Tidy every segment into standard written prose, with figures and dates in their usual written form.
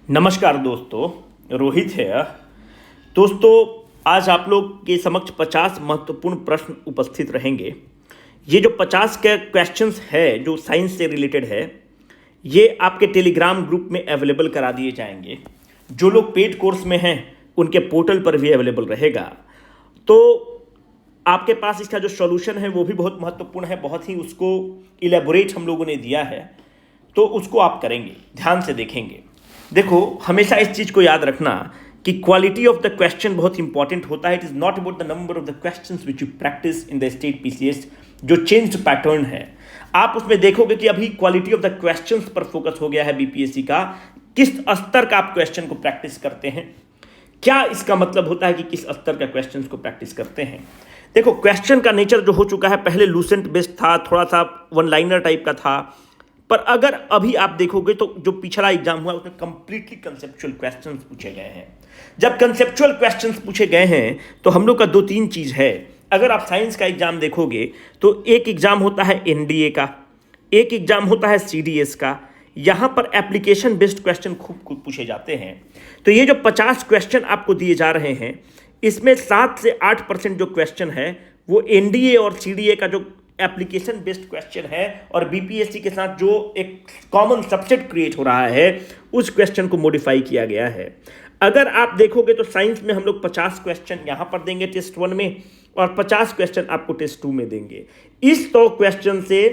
नमस्कार दोस्तों, रोहित है। दोस्तों, आज आप लोग के समक्ष 50 महत्वपूर्ण प्रश्न उपस्थित रहेंगे। ये जो 50 के क्वेश्चंस है जो साइंस से रिलेटेड है, ये आपके टेलीग्राम ग्रुप में अवेलेबल करा दिए जाएंगे। जो लोग पेड कोर्स में हैं उनके पोर्टल पर भी अवेलेबल रहेगा। तो आपके पास इसका जो सॉल्यूशन है वो भी बहुत महत्वपूर्ण है, बहुत ही उसको इलेबोरेट हम लोगों ने दिया है, तो उसको आप करेंगे, ध्यान से देखेंगे। देखो, हमेशा इस चीज को याद रखना कि क्वालिटी ऑफ द क्वेश्चन बहुत इंपॉर्टेंट होता है। It is not about the number of the questions which you practice in the state PCS. जो चेंज पैटर्न है, आप उसमें देखोगे कि अभी क्वालिटी ऑफ द क्वेश्चंस पर फोकस हो गया है बीपीएससी का। किस स्तर का आप क्वेश्चन को प्रैक्टिस करते हैं, क्या इसका मतलब होता है कि किस स्तर का क्वेश्चन को प्रैक्टिस करते हैं। देखो, क्वेश्चन का नेचर जो हो चुका है, पहले लूसेंट बेस्ड था, थोड़ा सा वन लाइनर टाइप का था, पर अगर अभी आप देखोगे तो जो पिछला एग्जाम हुआ उसमें कंप्लीटली कंसेप्चुअल क्वेश्चंस पूछे गए हैं। जब कंसेप्चुअल क्वेश्चंस पूछे गए हैं तो हम लोग का दो तीन चीज है। अगर आप साइंस का एग्जाम देखोगे तो एक एग्जाम होता है एनडीए का, एक एग्जाम होता है सीडीएस का। यहां पर एप्लीकेशन बेस्ड क्वेश्चन खूब पूछे जाते हैं। तो ये जो 50 क्वेश्चन आपको दिए जा रहे हैं, इसमें 7 से 8% जो क्वेश्चन है वो एनडीए और सीडीए का जो एप्लीकेशन बेस्ड क्वेश्चन है, और बीपीएससी के साथ जो एक कॉमन सबसेट क्रिएट हो रहा है उस क्वेश्चन को मॉडिफाई किया गया है। अगर आप देखोगे तो साइंस में हम लोग 50 क्वेश्चन यहां पर देंगे टेस्ट 1 में, और 50 क्वेश्चन आपको टेस्ट 2 में देंगे। इस 100 क्वेश्चन से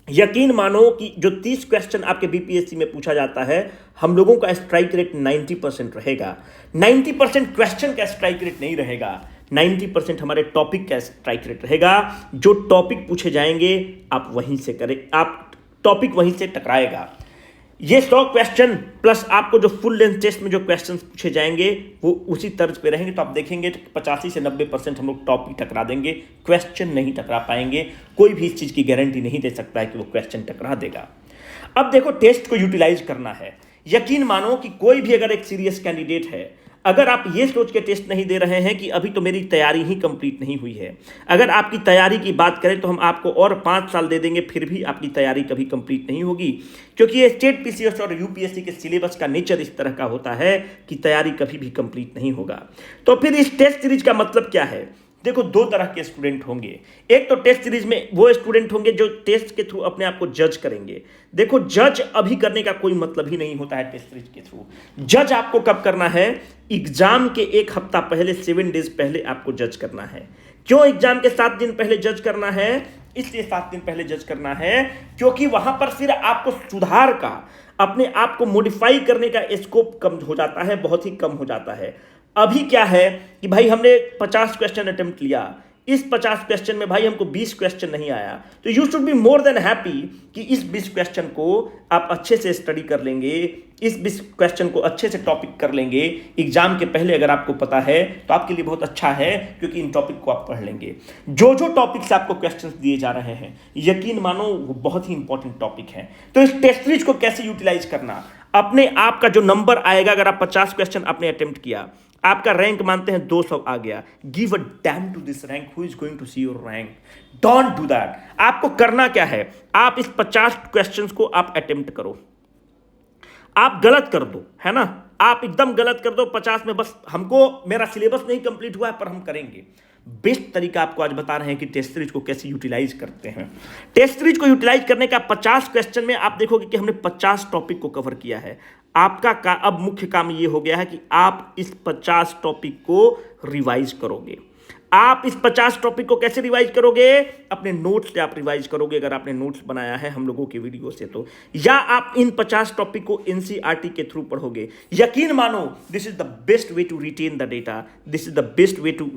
यकीन मानो कि जो 30 क्वेश्चन आपके बीपीएससी में पूछा जाता है, हम लोगों का स्ट्राइक रेट 90% रहेगा। 90% क्वेश्चन का स्ट्राइक रेट नहीं रहेगा, 90% हमारे टॉपिक का स्ट्राइक रेट रहेगा। जो टॉपिक पूछे जाएंगे आप वहीं से करें, आप टॉपिक वहीं से टकराएगा। ये 100 क्वेश्चन प्लस आपको जो फुल लेंथ टेस्ट में जो क्वेश्चंस पूछे जाएंगे वो उसी तर्ज पे रहेंगे। तो आप देखेंगे 85 से 90% हम लोग टॉपिक टकरा देंगे, क्वेश्चन नहीं टकरा पाएंगे। कोई भी इस चीज़ की गारंटी नहीं दे सकता है कि वो क्वेश्चन टकरा देगा। अब देखो, टेस्ट को यूटिलाइज करना है। यकीन मानो कि कोई भी अगर एक सीरियस कैंडिडेट है, अगर आप ये सोच के टेस्ट नहीं दे रहे हैं कि अभी तो मेरी तैयारी ही कंप्लीट नहीं हुई है, अगर आपकी तैयारी की बात करें तो हम आपको और 5 साल दे देंगे, फिर भी आपकी तैयारी कभी कंप्लीट नहीं होगी। क्योंकि ये स्टेट पीसीएस और यूपीएससी के सिलेबस का नेचर इस तरह का होता है कि तैयारी कभी भी कंप्लीट नहीं होगा। तो फिर इस टेस्ट सीरीज का मतलब क्या है? देखो, 2 तरह के स्टूडेंट होंगे। एक तो टेस्ट सीरीज में वो स्टूडेंट होंगे जो टेस्ट के थ्रू अपने आप को जज करेंगे। देखो, जज अभी करने का कोई मतलब ही नहीं होता है टेस्ट सीरीज के थ्रू। जज आपको कब करना है? एग्जाम के 1 हफ्ता पहले, 7 डेज पहले आपको जज करना है। क्यों एग्जाम के 7 दिन पहले जज करना है? इसलिए 7 दिन पहले जज करना है क्योंकि वहां पर फिर आपको सुधार का, अपने आप को मॉडिफाई करने का स्कोप कम हो जाता है, बहुत ही कम हो जाता है। अभी क्या है कि भाई हमने 50 क्वेश्चन अटेम्प्ट लिया, इस 50 क्वेश्चन में भाई हमको 20 क्वेश्चन नहीं आया, तो you should be more than happy कि इस 20 क्वेश्चन को आप अच्छे से स्टडी कर लेंगे, इस 20 क्वेश्चन को अच्छे से टॉपिक कर लेंगे। एग्जाम के पहले अगर आपको पता है तो आपके लिए बहुत अच्छा है, क्योंकि इन टॉपिक को आप पढ़ लेंगे। जो जो टॉपिक से आपको क्वेश्चन दिए जा रहे हैं, यकीन मानो वो बहुत ही इंपॉर्टेंट टॉपिक है। तो इस टेस्ट सीरीज को कैसे यूटिलाइज करना? अपने आप का जो नंबर आएगा, अगर आप 50 क्वेश्चन आपने अटेम्प्ट किया, आपका रैंक मानते हैं 200 आ गया, give a damn to this rank, who is going to see your rank. Don't do that. आपको करना क्या है? आप इस 50 क्वेश्चंस को आप अटेम्प्ट करो। आप गलत कर दो, है ना, आप एकदम गलत कर दो 50 में, बस हमको मेरा सिलेबस नहीं कंप्लीट हुआ है पर हम करेंगे। बेस्ट तरीका आपको आज बता रहे हैं कि टेस्ट सीरीज को कैसे यूटिलाइज करते हैं। टेस्ट सीरीज को यूटिलाइज करने का 50 क्वेश्चन में आप देखोगे कि हमने 50 टॉपिक को कवर किया है। आपका अब मुख्य काम ये हो गया है कि आप इस 50 टॉपिक को रिवाइज करोगे। आप इस 50 टॉपिक को कैसे रिवाइज करोगे? अपने नोट्स से आप रिवाइज करोगे, अगर आपने नोट्स बनाया है हम लोगों के वीडियो से तो, या आप इन 50 टॉपिक को एनसीईआरटी के थ्रू पढ़ोगे। यकीन मानो, this is the best way to retain the data, this is the best way to,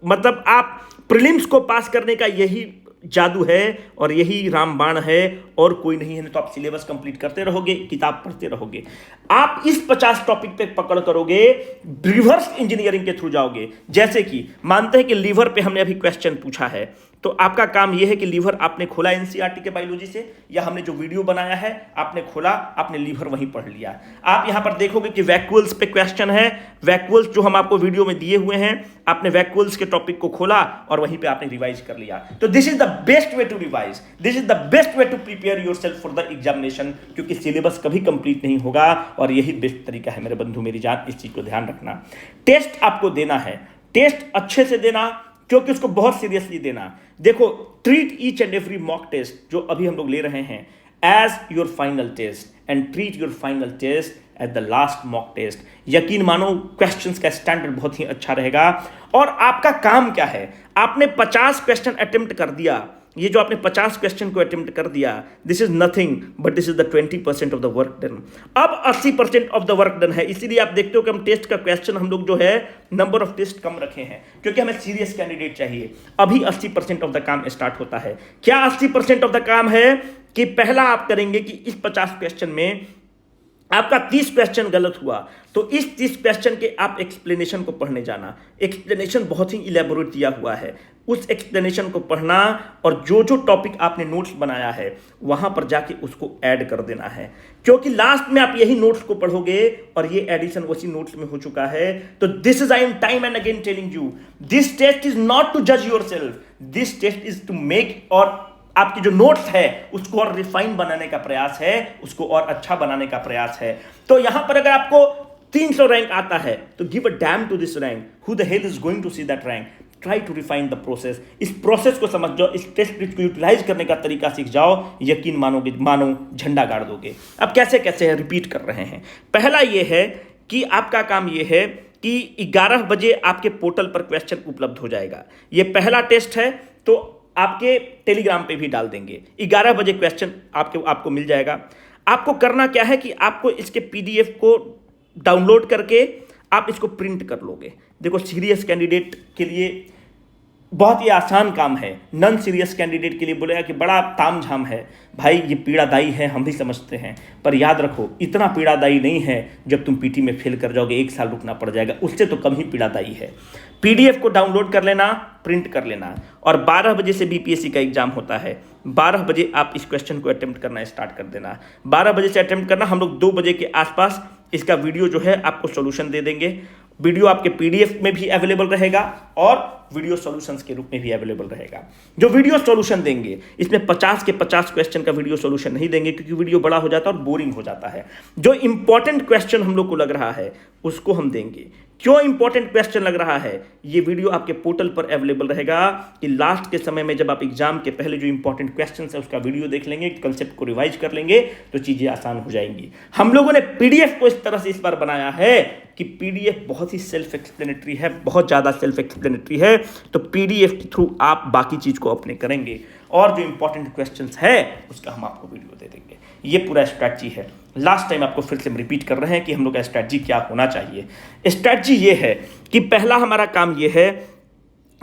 मतलब आप प्रीलिम्स को पास करने का यही जादू है और यही रामबाण है और कोई नहीं है। तो आप सिलेबस कंप्लीट करते रहोगे, किताब पढ़ते रहोगे। आप इस 50 टॉपिक पे पकड़ करोगे, रिवर्स इंजीनियरिंग के थ्रू जाओगे। जैसे कि मानते हैं कि लीवर पे हमने अभी क्वेश्चन पूछा है, तो आपका काम यह है कि लीवर आपने खोला एनसीईआरटी के बायोलॉजी से, या हमने जो वीडियो बनाया है आपने खोला, आपने लीवर वहीं पढ़ लिया। आप यहां पर देखोगे कि वैक्यूल्स पे क्वेश्चन है, वैक्यूल्स जो हम आपको वीडियो में दिए हुए हैं, आपने वैक्यूल्स के टॉपिक को खोला और वहीं पे आपने रिवाइज कर लिया। तो this is the best way to revise, this is the best way to prepare yourself for the examination, क्योंकि सिलेबस कभी कंप्लीट नहीं होगा और यही बेस्ट तरीका है मेरे बंधु मेरी जान, इस चीज को ध्यान रखना। टेस्ट आपको देना है, टेस्ट अच्छे से देना, क्योंकि उसको बहुत सीरियसली देना। देखो, treat each and every mock test जो अभी हम लोग ले रहे हैं as your final test and treat your final test at the last mock test. यकीन मानो क्वेश्चंस का स्टैंडर्ड बहुत ही अच्छा रहेगा। और आपका काम क्या है, आपने 50 क्वेश्चन अटेम्प्ट कर दिया, ये जो आपने 50 क्वेश्चन को अटेम्प्ट कर दिया, this is nothing but this is the 20% of the work done. अब 80% ऑफ द वर्क डन है, इसीलिए आप देखते हो कि हम टेस्ट का क्वेश्चन हम लोग जो है नंबर ऑफ टेस्ट कम रखे हैं, क्योंकि हमें सीरियस कैंडिडेट चाहिए। अभी 80% ऑफ द काम स्टार्ट होता है। क्या 80% ऑफ द काम है कि पहला आप करेंगे कि इस 50 क्वेश्चन में आपका 30 क्वेश्चन गलत हुआ, तो इस 30 क्वेश्चन के आप एक्सप्लेनेशन को पढ़ने जाना। एक्सप्लेनेशन बहुत ही इलेबोरेट दिया हुआ है, उस एक्सप्लेनेशन को पढ़ना और जो जो टॉपिक आपने नोट्स बनाया है वहां पर जाके उसको ऐड कर देना है, क्योंकि लास्ट में आप यही नोट्स को पढ़ोगे और ये एडिशन उसी नोट्स में हो चुका है। तो this is I am time and again telling you, this test is not to जज yourself, this test is to make, और आपकी जो नोट्स है उसको और रिफाइन बनाने का प्रयास है, उसको और अच्छा बनाने का प्रयास है। तो यहां पर अगर आपको 300 रैंक आता है तो give a damn to this rank, who the hell is going to see that rank, try to refine the process. इस प्रोसेस को समझ जाओ, इस टेस्ट को यूटिलाइज करने का तरीका सीख जाओ, यकीन मानोगे, मानो झंडा गाड़ दोगे। अब कैसे कैसे रिपीट कर रहे हैं। पहला ये है कि आपका काम ये है कि 11 बजे आपके पोर्टल पर क्वेश्चन उपलब्ध हो जाएगा। ये पहला टेस्ट है तो आपके टेलीग्राम पे भी डाल देंगे। 11 बजे क्वेश्चन आपको मिल जाएगा। आपको करना क्या है कि आपको इसके पीडीएफ को डाउनलोड करके आप इसको प्रिंट कर लोगे। देखो, सीरियस कैंडिडेट के लिए बहुत ही आसान काम है, नॉन सीरियस कैंडिडेट के लिए बोलेगा कि बड़ा तामझाम है। भाई ये पीड़ादायी है, हम भी समझते हैं, पर याद रखो इतना पीड़ादायी नहीं है जब तुम पीटी में फेल कर जाओगे 1 साल रुकना पड़ जाएगा, उससे तो कम ही पीड़ादायी है। पीडीएफ को डाउनलोड कर लेना, प्रिंट कर लेना, और 12 बजे से बीपीएससी का एग्जाम होता है। 12 बजे आप इस क्वेश्चन को अटेम्प्ट करना स्टार्ट कर देना। 12 बजे से अटेम्प्ट करना, हम लोग 2 बजे के आसपास इसका वीडियो जो है आपको सॉल्यूशन दे देंगे। वीडियो आपके पीडीएफ में भी अवेलेबल रहेगा और वीडियो सॉल्यूशंस के रूप में भी अवेलेबल रहेगा। जो वीडियो सॉल्यूशन देंगे इसमें 50 के 50 क्वेश्चन का वीडियो सॉल्यूशन नहीं देंगे, क्योंकि वीडियो बड़ा हो जाता है और बोरिंग हो जाता है। जो इंपॉर्टेंट क्वेश्चन हम लोग को लग रहा है उसको हम देंगे। क्यों इंपॉर्टेंट क्वेश्चन लग रहा है, ये वीडियो आपके पोर्टल पर अवेलेबल रहेगा कि लास्ट के समय में जब आप एग्जाम के पहले जो इंपॉर्टेंट क्वेश्चन है उसका वीडियो देख लेंगे, कंसेप्ट को रिवाइज कर लेंगे तो चीजें आसान हो जाएंगी। हम लोगों ने पीडीएफ को इस तरह से इस बार बनाया है कि पीडीएफ बहुत ही सेल्फ एक्सप्लेनेटरी है, बहुत ज्यादा सेल्फ एक्सप्लेनेटरी है। तो पीडीएफ के थ्रू आप बाकी चीज को अपने करेंगे और जो इंपॉर्टेंट क्वेश्चंस है उसका हम आपको वीडियो दे देंगे। ये पूरा स्ट्रैटेजी है। लास्ट टाइम आपको फिर से हम रिपीट कर रहे हैं कि हम लोग का स्ट्रैटेजी क्या होना चाहिए। स्ट्रैटेजी ये है कि पहला हमारा काम ये है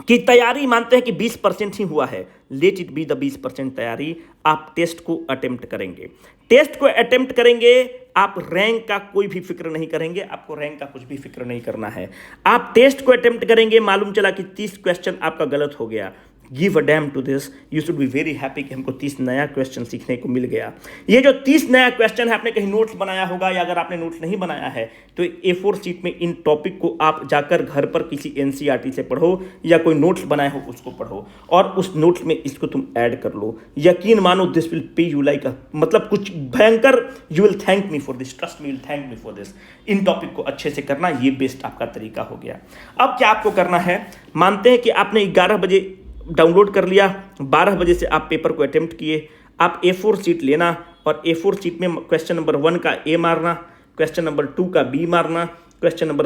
कि तैयारी मानते हैं कि 20% ही हुआ है, लेट इट बी द 20% तैयारी। आप टेस्ट को अटेम्प्ट करेंगे, टेस्ट को अटेम्प्ट करेंगे, आप रैंक का कोई भी फिक्र नहीं करेंगे, आपको रैंक का कुछ भी फिक्र नहीं करना है। आप टेस्ट को अटेम्प्ट करेंगे, मालूम चला कि 30 क्वेश्चन आपका गलत हो गया, give a damn to this, you should be very happy कि हमको 30 नया क्वेश्चन सीखने को मिल गया। ये जो 30 नया क्वेश्चन है, आपने कहीं नोट्स बनाया होगा, या अगर आपने नोट्स नहीं बनाया है तो A4 शीट में इन टॉपिक को आप जाकर घर पर किसी एनसीईआरटी से पढ़ो या कोई नोट्स बनाए हो उसको पढ़ो और उस नोट्स में इसको तुम ऐड कर लो। यकीन मानो this will pay you like मतलब कुछ भयंकर, you will thank me for this, trust me, will thank me for this. In topic को अच्छे से करना, ये बेस्ट आपका तरीका हो गया। अब क्या आपको करना है, मानते हैं कि आपने 11 बजे डाउनलोड कर लिया, 12 बजे से आप पेपर को अटेम्प्ट किए। आप A4 शीट लेना और A4 शीट में क्वेश्चन नंबर 1 का A मारना, क्वेश्चन नंबर 2 का B मारना, क्वेश्चन नंबर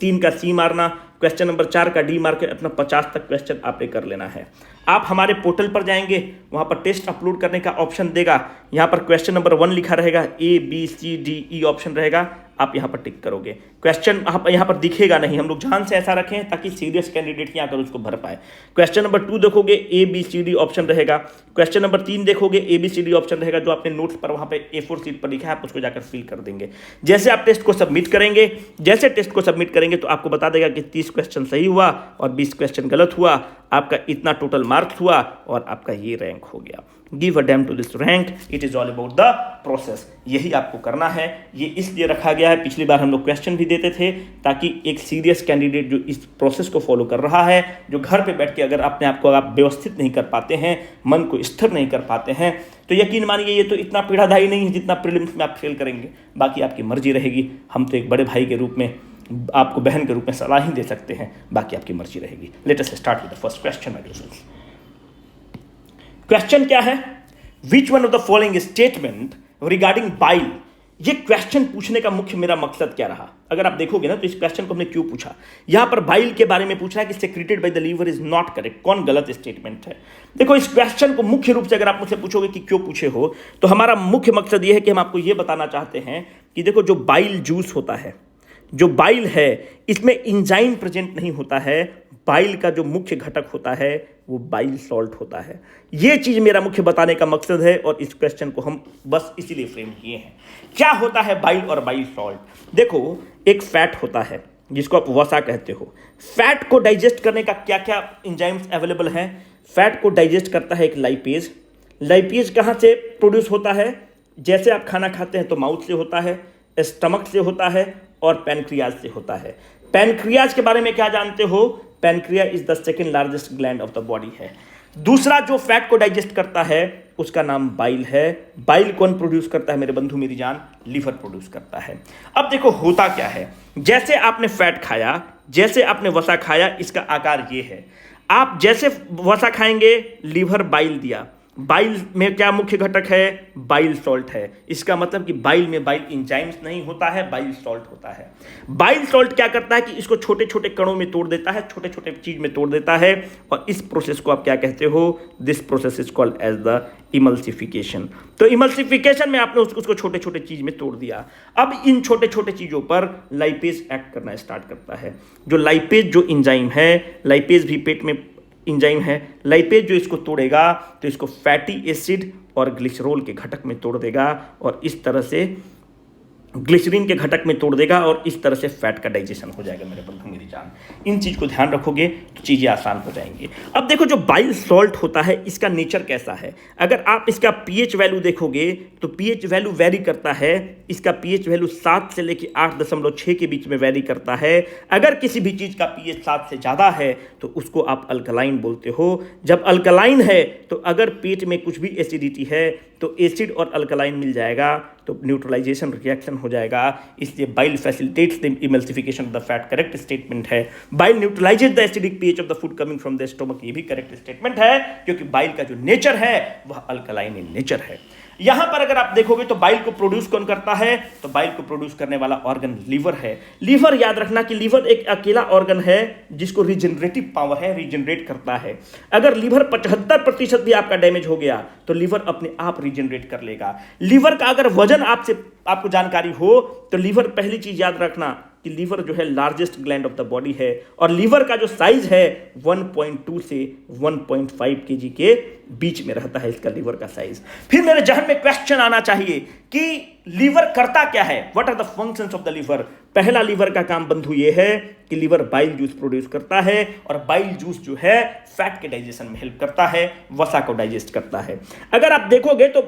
3 का C मारना, क्वेश्चन नंबर 4 का D मार के अपना 50 तक क्वेश्चन आपने कर लेना है। आप हमारे पोर्टल पर जाएंगे, वहाँ पर टेस्ट अपलोड करने का ऑप्शन देगा, यहाँ पर क्वेश्चन नंबर 1 लिखा रहेगा, A B C D E option रहेगा, आप यहाँ पर टिक करोगे। क्वेश्चन यहाँ पर दिखेगा नहीं, हम लोग ध्यान से ऐसा रखें ताकि सीरियस कैंडिडेट ही आकर उसको भर पाए। क्वेश्चन नंबर 2 देखोगे, A B C D option रहेगा। क्वेश्चन नंबर 3 देखोगे, A B C D option रहेगा, जो आपने नोट्स पर वहाँ पे A4 शीट पर लिखा है, आप उसको जाकर फिल कर देंगे। जैसे आप टेस्ट को सबमिट करेंगे, जैसे टेस्ट को सबमिट करेंगे तो आपको बता देगा कि 30 क्वेश्चन सही हुआ और 20 क्वेश्चन गलत हुआ। आपका इतना टोटल मार्क्स हुआ और आपका ये रैंक हो गया। Give a damn to this rank, it is all about the process. यही आपको करना है। ये इसलिए रखा गया है, पिछली बार हम लोग क्वेश्चन भी देते थे ताकि एक सीरियस कैंडिडेट जो इस प्रोसेस को फॉलो कर रहा है, जो घर पे बैठ के अगर अपने आप को आप व्यवस्थित नहीं कर पाते हैं, मन को स्थिर नहीं कर पाते हैं, तो यकीन मानिए ये तो इतना पीड़ादायी नहीं है जितना प्रीलिम्स में आप फेल करेंगे। बाकी आपकी मर्जी रहेगी। हम तो एक बड़े भाई के रूप में, आपको बहन के रूप में सलाह ही दे सकते हैं, बाकी आपकी मर्जी रहेगी। Let us start with the first question my dear friends. Question क्या है? Which one of the following statement regarding bile. ये क्वेश्चन पूछने का मुख्य मेरा मकसद क्या रहा? अगर आप देखोगे ना तो इस क्वेश्चन को हमने क्यों पूछा। यहां पर बाइल के बारे में पूछा है कि secreted by the liver is not correct. कौन गलत स्टेटमेंट है? देखो, इस क्वेश्चन को मुख्य रूप से अगर आप मुझसे पूछोगे कि क्यों पूछे हो, तो हमारा मुख्य मकसद यह है कि हम आपको यह बताना चाहते हैं कि देखो, जो बाइल जूस होता है, जो बाइल है, इसमें इंजाइम प्रेजेंट नहीं होता है। बाइल का जो मुख्य घटक होता है वो बाइल सॉल्ट होता है। ये चीज मेरा मुख्य बताने का मकसद है और इस क्वेश्चन को हम बस इसीलिए फ्रेम किए हैं। क्या होता है बाइल और बाइल सॉल्ट? देखो, एक फैट होता है जिसको आप वसा कहते हो। फैट को डाइजेस्ट करने का क्या क्या इंजाइम्स अवेलेबल हैं? फैट को डाइजेस्ट करता है एक लाइपेज। लाइपेज कहाँ से प्रोड्यूस होता है? जैसे आप खाना खाते हैं तो माउथ से होता है, स्टमक से होता है और पैनक्रियाज से होता है। पैनक्रियाज के बारे में क्या जानते हो? Pancreas is the second largest gland of the body है। दूसरा जो फैट को डाइजेस्ट करता है उसका नाम बाइल है। बाइल कौन प्रोड्यूस करता है मेरे बंधु मेरी जान? लीवर प्रोड्यूस करता है। अब देखो होता क्या है, जैसे आपने फैट खाया, जैसे आपने वसा खाया, इसका आकार ये है। आप जैसे वसा खाएंगे, लीवर बाइल दिया। बाइल में क्या मुख्य घटक है? बाइल सॉल्ट है। इसका मतलब कि बाइल में बाइल इंजाइम्स नहीं होता है, बाइल सॉल्ट होता है। बाइल सॉल्ट क्या करता है कि इसको छोटे छोटे कणों में तोड़ देता है, छोटे छोटे चीज में तोड़ देता है, और इस प्रोसेस को आप क्या कहते हो? This process is called as the emulsification. तो इमल्सिफिकेशन में आपने उसको छोटे छोटे चीज में तोड़ दिया। अब इन छोटे छोटे चीजों पर लाइपेज एक्ट करना स्टार्ट करता है। जो लाइपेज जो इंजाइम है, लाइपेज भी पेट में इंजाइम है। लाइपेज जो इसको तोड़ेगा तो इसको फैटी एसिड और ग्लिसरॉल के घटक में तोड़ देगा, और इस तरह से ग्लिसरीन के घटक में तोड़ देगा, और इस तरह से फैट का डाइजेशन हो जाएगा मेरे बंधु मेरी जान। इन चीज को ध्यान रखोगे तो चीजें आसान हो जाएंगी। अब देखो, जो बाइल सॉल्ट होता है इसका नेचर कैसा है? अगर आप इसका पीएच वैल्यू देखोगे तो पीएच वैल्यू वेरी करता है। इसका पीएच वैल्यू 7 से लेकर 8.6 के बीच में वेरी करता है। अगर किसी भी चीज का पीएच 7 से ज्यादा है तो उसको आप अल्कलाइन बोलते हो। जब अल्कलाइन है तो अगर पेट में कुछ भी एसिडिटी है तो एसिड और अल्कलाइन मिल जाएगा, तो न्यूट्रलाइजेशन रिएक्शन हो जाएगा। इसलिए bile facilitates the emulsification of the fat. Correct statement है। Bile neutralizes the acidic pH of the food coming from the stomach. ये भी करेक्ट स्टेटमेंट है, क्योंकि बाइल का जो नेचर है वह अल्कलाइन इन नेचर है। यहां पर अगर आप देखोगे तो बाइल को प्रोड्यूस कौन करता है? तो बाइल को प्रोड्यूस करने वाला ऑर्गन लीवर है। लीवर, याद रखना कि लीवर एक अकेला ऑर्गन है जिसको रिजनरेटिव पावर है, रिजनरेट करता है। अगर लीवर 75% भी आपका डैमेज हो गया तो लीवर अपने आप रिजनरेट कर लेगा। लीवर का अगर वजन आपको जानकारी हो तो लीवर, पहली चीज याद रखना कि लीवर जो है largest gland of the body है, और लीवर का जो साइज है 1.2 से 1.5 केजी के बीच में रहता है इसका लीवर का साइज। फिर मेरे जहन में क्वेश्चन आना चाहिए कि लीवर करता क्या है? What are the functions of the liver? पहला लीवर का काम बंधु ये है कि लीवर बाइल जूस प्रोड्यूस करता है, और बाइल जूस जो है फैट के डाइजेशन में हेल्प करता है, वसा को डाइजेस्ट करता है। अगर आप देखोगे तो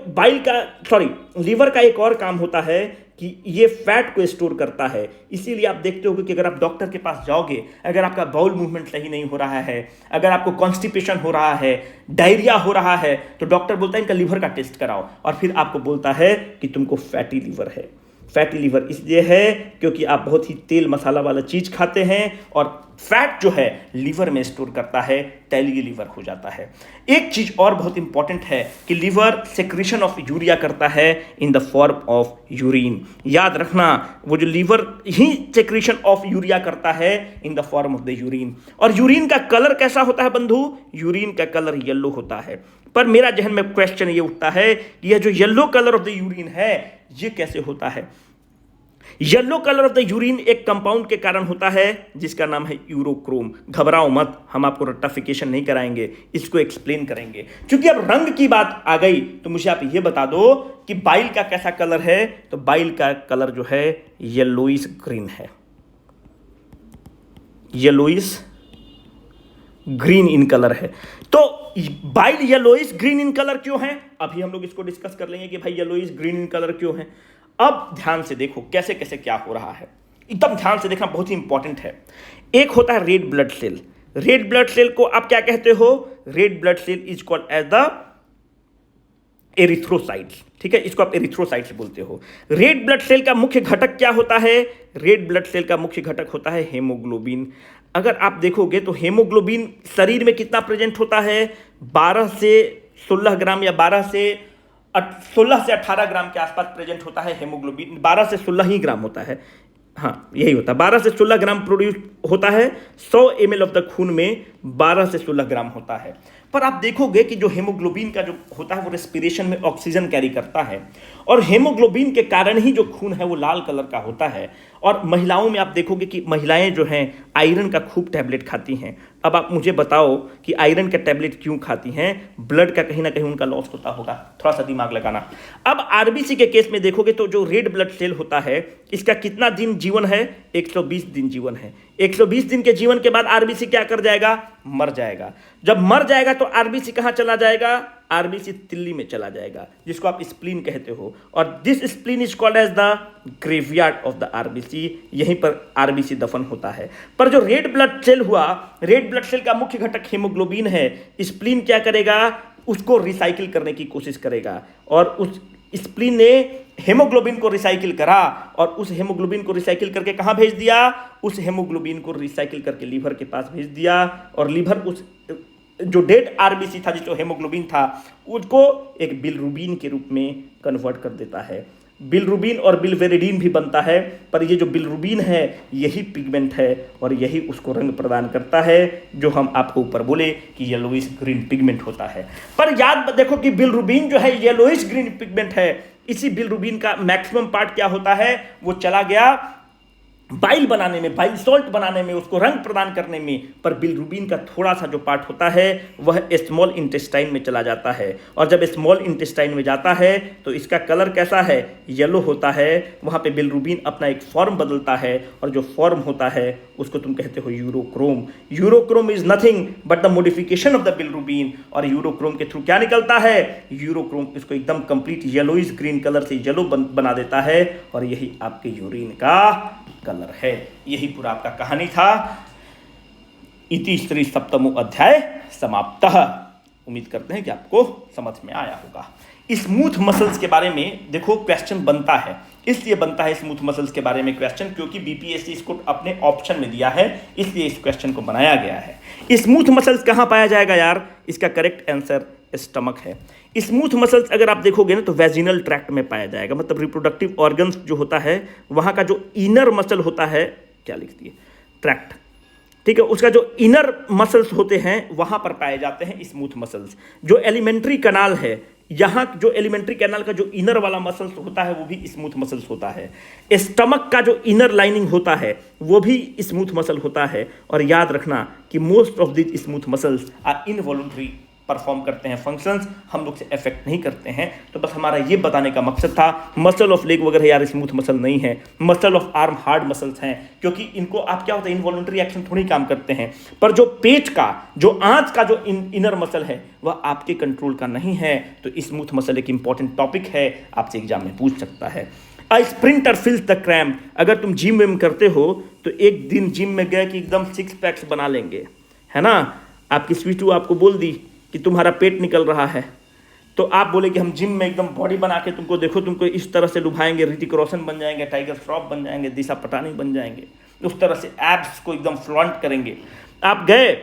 लीवर का एक और काम होता है कि ये फैट को स्टोर करता है। इसीलिए आप देखते होगे कि अगर आप डॉक्टर के पास जाओगे, अगर आपका बाउल मूवमेंट सही नहीं हो रहा है, अगर आपको कॉन्स्टिपेशन हो रहा है, डायरिया हो रहा है, तो डॉक्टर बोलता है इनका लीवर का टेस्ट कराओ, और फिर आपको बोलता है कि तुमको फैटी लीवर है। फैटी लीवर इसलिए है क्योंकि आप बहुत ही तेल मसाला वाला चीज खाते हैं, और फैट जो है लीवर में स्टोर करता है, तैलीय लीवर हो जाता है। एक चीज और बहुत इंपॉर्टेंट है कि लीवर सेक्रेशन ऑफ यूरिया करता है in the form of urine. याद रखना, वो जो लीवर ही सेक्रेशन ऑफ यूरिया करता है in the form of the urine. और यूरिन का कलर कैसा होता है बंधु? यूरिन का कलर येलो होता है। पर मेरा जहन में क्वेश्चन ये उठता है कि यह जो yellow colour of the urine है ये कैसे होता है? Yellow colour of the urine एक कंपाउंड के कारण होता है जिसका नाम है यूरोक्रोम। घबराओ मत, हम आपको रट्टाफिकेशन नहीं कराएंगे, इसको एक्सप्लेन करेंगे। क्योंकि अब रंग की बात आ गई तो मुझे आप ये बता दो कि बाइल का कैसा कलर है? तो बाइल का कलर जो है येलोइश ग्रीन है। येलोइश ग्रीन इन कलर है। तो bile yellowish green in colour क्यों है, अभी हम लोग इसको डिस्कस कर लेंगे कि भाई येलोइश ग्रीन इन कलर क्यों है। अब ध्यान से देखो कैसे कैसे क्या हो रहा है, एकदम ध्यान से देखना, बहुत ही इंपॉर्टेंट है। एक होता है red blood cell. Red blood cell को आप क्या कहते हो, red blood cell is called as the erythrocytes, ठीक है, इसको आप एरिथ्रोसाइट्स बोलते हो। रेड ब्लड सेल का मुख्य घटक क्या होता है, रेड ब्लड सेल का मुख्य घटक होता है हेमोग्लोबिन। अगर आप देखोगे तो हेमोग्लोबिन शरीर में कितना प्रेजेंट होता है, 12 से 16 ग्राम या 16 से 18 ग्राम के आसपास प्रेजेंट होता है हेमोग्लोबिन। 12 से 16 ही ग्राम होता है, हाँ यही होता है, 12 से 16 ग्राम प्रोड्यूस होता है। 100 ml ऑफ द खून में 12 से 16 ग्राम होता है। पर आप देखोगे कि जो हेमोग्लोबिन का जो होता है वो रेस्पिरेशन में ऑक्सीजन कैरी करता है, और हेमोग्लोबिन के कारण ही जो खून है वो लाल कलर का होता है। और महिलाओं में आप देखोगे कि महिलाएं जो हैं आयरन का खूब टैबलेट खाती हैं। अब आप मुझे बताओ कि आयरन का टैबलेट क्यों खाती हैं, ब्लड का कहीं ना कहीं उनका लॉस होता होगा, थोड़ा सा दिमाग लगाना। अब आरबीसी के केस में देखोगे तो जो रेड ब्लड सेल होता है इसका कितना दिन जीवन है, 120 दिन जीवन है। 120 दिन के जीवन के बाद आरबीसी क्या कर जाएगा, मर जाएगा। जब मर जाएगा तो आरबीसी कहां चला जाएगा, आरबीसी तिल्ली में चला जाएगा, जिसको आप स्प्लीन कहते हो। और this spleen is called as the graveyard of the RBC, यहीं पर आरबीसी दफन होता है। पर जो रेड ब्लड सेल हुआ, रेड ब्लड सेल का मुख्य घटक हेमोग्लोबिन है। स्प्लीन क्या करेगा, उसको रिसाइकिल करने की कोशिश करेगा, और उस स्प्लीन ने हेमोग्लोबिन को रिसाइकिल करा, और उस हेमोग्लोबिन को रिसाइकिल करके कहां भेज दिया, उस हेमोग्लोबिन को रिसाइकिल करके लीवर के पास भेज दिया, और लीवर उस जो डेड आरबीसी था, जो हेमोग्लोबिन था, उसको एक बिलरुबिन के रूप में कन्वर्ट कर देता है। बिलरुबिन और बिलवेरिडीन भी बनता है, पर ये जो बिलरुबिन है यही पिगमेंट है, और यही उसको रंग प्रदान करता है, जो हम आपको ऊपर बोले कि येलोइश ग्रीन पिगमेंट होता है। पर याद देखो कि बिलरुबिन जो है येलोइश ग्रीन पिगमेंट है। इसी बिलरुबिन का मैक्सिमम पार्ट क्या होता है, वो चला गया बाइल बनाने में, बाइल सॉल्ट बनाने में, उसको रंग प्रदान करने में। पर बिलरुबिन का थोड़ा सा जो पार्ट होता है वह स्मॉल इंटेस्टाइन में चला जाता है, और जब स्मॉल इंटेस्टाइन में जाता है तो इसका कलर कैसा है, येलो होता है। वहाँ पे बिलरुबिन अपना एक फॉर्म बदलता है, और जो फॉर्म होता है उसको तुम कहते हो urochrome. Urochrome is nothing but the modification of the bilirubin, और यूरोक्रोम के थ्रू क्या निकलता है, यूरोक्रोम इसको एकदम कंप्लीट येलोइश ग्रीन कलर से येलो बना देता है, और यही आपके यूरिन का कलर है। यही पूरा आपका कहानी था। इति श्री सप्तमो अध्याय समाप्तः। उम्मीद करते हैं कि आपको समझ में आया होगा। स्मूथ मसल्स के बारे में देखो क्वेश्चन बनता है, इसलिए बनता है स्मूथ मसल्स के बारे में क्वेश्चन क्योंकि बीपीएससी इसको अपने ऑप्शन में दिया है, इसलिए इस क्वेश्चन को बनाया गया है। स्मूथ मसल्स कहाँ पाया जाएगा यार, इसका करेक्ट आंसर स्टमक है। स्मूथ मसल्स अगर आप देखोगे ना तो वेजिनल ट्रैक्ट में पाया जाएगा, मतलब रिप्रोडक्टिव ऑर्गन्स जो होता है वहाँ का जो इनर मसल होता है, क्या लिख दिए, ट्रैक्ट, ठीक है, उसका जो इनर मसल्स होते हैं वहाँ पर पाए जाते हैं स्मूथ मसल्स। जो एलिमेंट्री कैनाल है, यहाँ जो एलिमेंट्री कैनाल का जो इनर वाला मसल्स होता है वो भी स्मूथ मसल्स होता है। स्टमक का जो इनर लाइनिंग होता है वो भी स्मूथ मसल होता है। और याद रखना कि most of this smooth muscles are involuntary, perform करते हैं फंक्शंस, हम लोग से अफेक्ट नहीं करते हैं। तो बस हमारा ये बताने का मकसद था। मसल ऑफ लेग वगैरह यार स्मूथ मसल नहीं है, muscle of arm hard muscles हैं, क्योंकि इनको आप क्या होता है इनवॉलंटरी एक्शन थोड़ी काम करते हैं। पर जो पेट का, जो आंच का जो इनर मसल है वह आपके कंट्रोल का नहीं है। तो स्मूथ मसल एक इंपॉर्टेंट टॉपिक है, आपसे एग्जाम में पूछ सकता है। अ स्प्रिंटर फील्स द क्रैम्प। अगर तुम जिम विम करते हो तो एक दिन जिम में गए कि एकदम 6 पैक्स बना लेंगे, है ना, आपकी स्वीटू आपको बोल दी कि तुम्हारा पेट निकल रहा है, तो आप बोले कि हम जिम में एकदम बॉडी बना के तुमको देखो, तुमको इस तरह से लुभाएंगे, ऋतिक रोशन बन जाएंगे, टाइगर श्रॉफ बन जाएंगे, दिशा पटानी बन जाएंगे, उस तरह से एब्स को एकदम फ्लॉन्ट करेंगे। आप गए